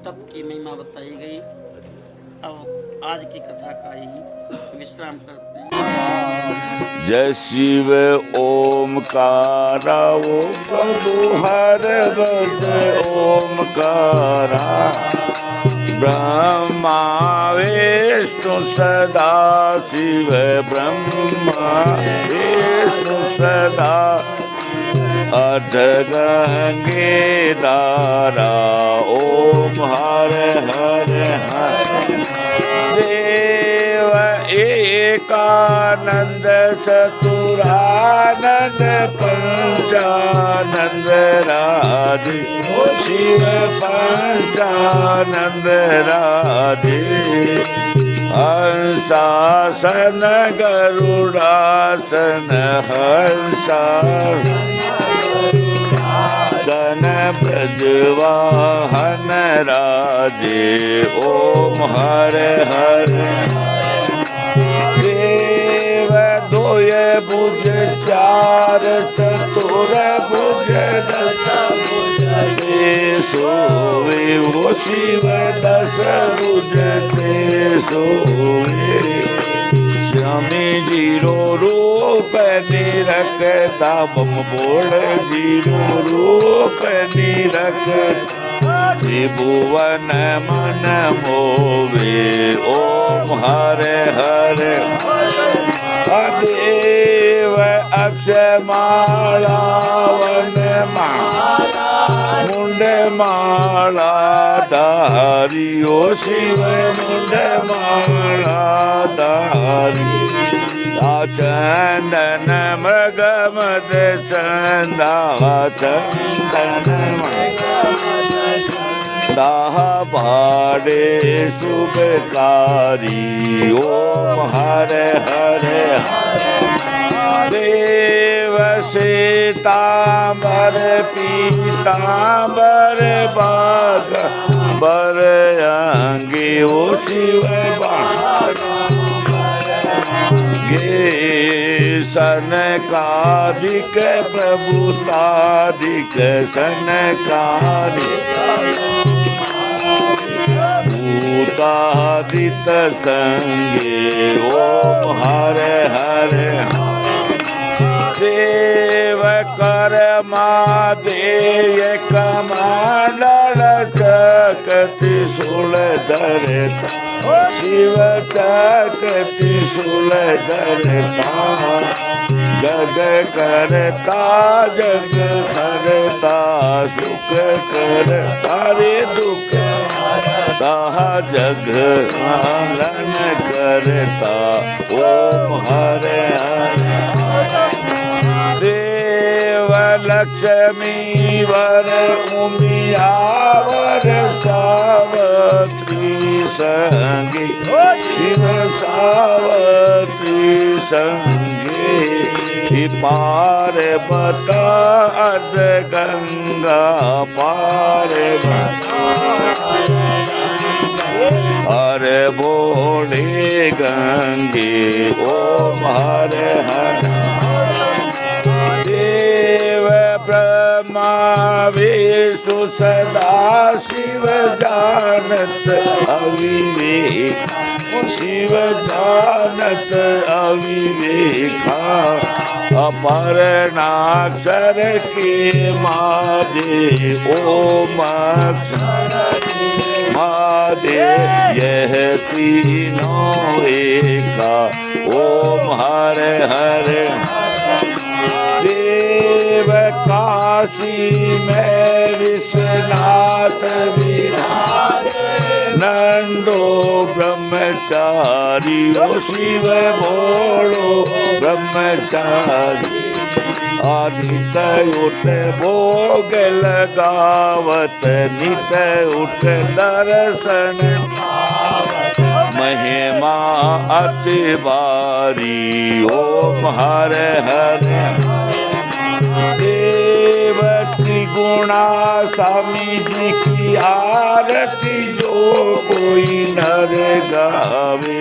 तप की महिमा बताई गई। अब आज की कथा का ही विश्राम करते हैं। जय शिव ओमकारा ओ प्रभु हर भज ओमकारा। ब्रह्मा विष्णु सदा शिव ब्रह्मा विष्णु सदा। अध गंगे दारा ओम हर हर हर। देव एकानंद चतुरानंद पंचानंद राधे। शिव पंचानंद राधे। हंसासन गरुड़ासन हंसासन ब्रजवाहन राधे। ओम हर हर। देव दोय भुज चार चतुर भुज दस भुज। सोवे वो शिव दस भुज ते सोवे। स्वामी जीरो रूप निरखता बम बोल। जीरो रूप निरखता त्रिभुवन मन मोवे। ओम हरे हरे। देव अक्षय माला वन माला मुंड माला धारी। ओ शिव मुंड माला धारी। चंदन मृगमद चंदा चंदन दाह भाड़े शुभकारी। ओम हरे हरे। देव सीतांबर पीतांबर बरंगी ओ शिव गे सनकादिक प्रभुतादिक सनकादिक भूतादित संगे ओम हरे हरे देव कर्मा देय कमांडल चकति शूल धरता शिव चकति शूल धरता जग करता जग करता सुख करता रे दुख ताहा जग पालन करता ओम हरे हरे देव लक्ष्मी वर उमियावर सावत्री संगी शिव सावत्री संगी पार्वता अद गंगा पार्वता हरे भोले गंगे ओम हरे हरे देव ब्रह्मा विष्णु सदा शिव जानत अविवेक शिव जानत अविवेका अपरनाक्षर के मादे ओम मादे यह तीनों एका ओम हरे हरे देव काशी में विश्वनाथ नंदो ब्रह्मचारी ओ शिव भोलो ब्रह्मचारी नित उठ भोग लगावत नित उठ दर्शन महिमा अति बारी ओम हरे हरे देव त्रिगुणा स्वामी जी की आरती जो कोई नर गावे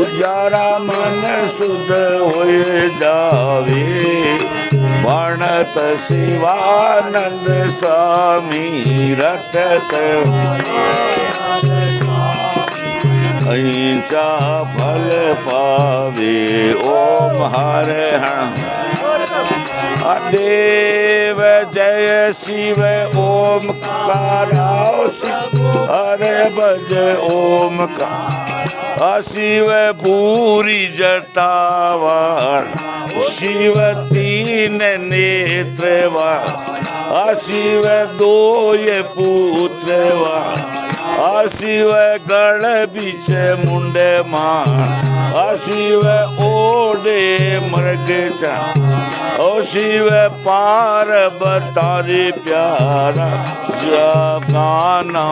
उजारा मन शुद्ध हो जावे वर्णत शिवानंद स्वामी रटत ऐचा फल पावे ओम हरे हरे देव जय शिव ओम काराओ शिव हरे भज ओम का शिव पूरी जटावार शिव तीन नेत्रवार शिव दो ये पुत्रवार शिव गण बीच मुंडे मां शिव ओडे मृग चा ओ शिव पार बतारे प्यारा जब गाना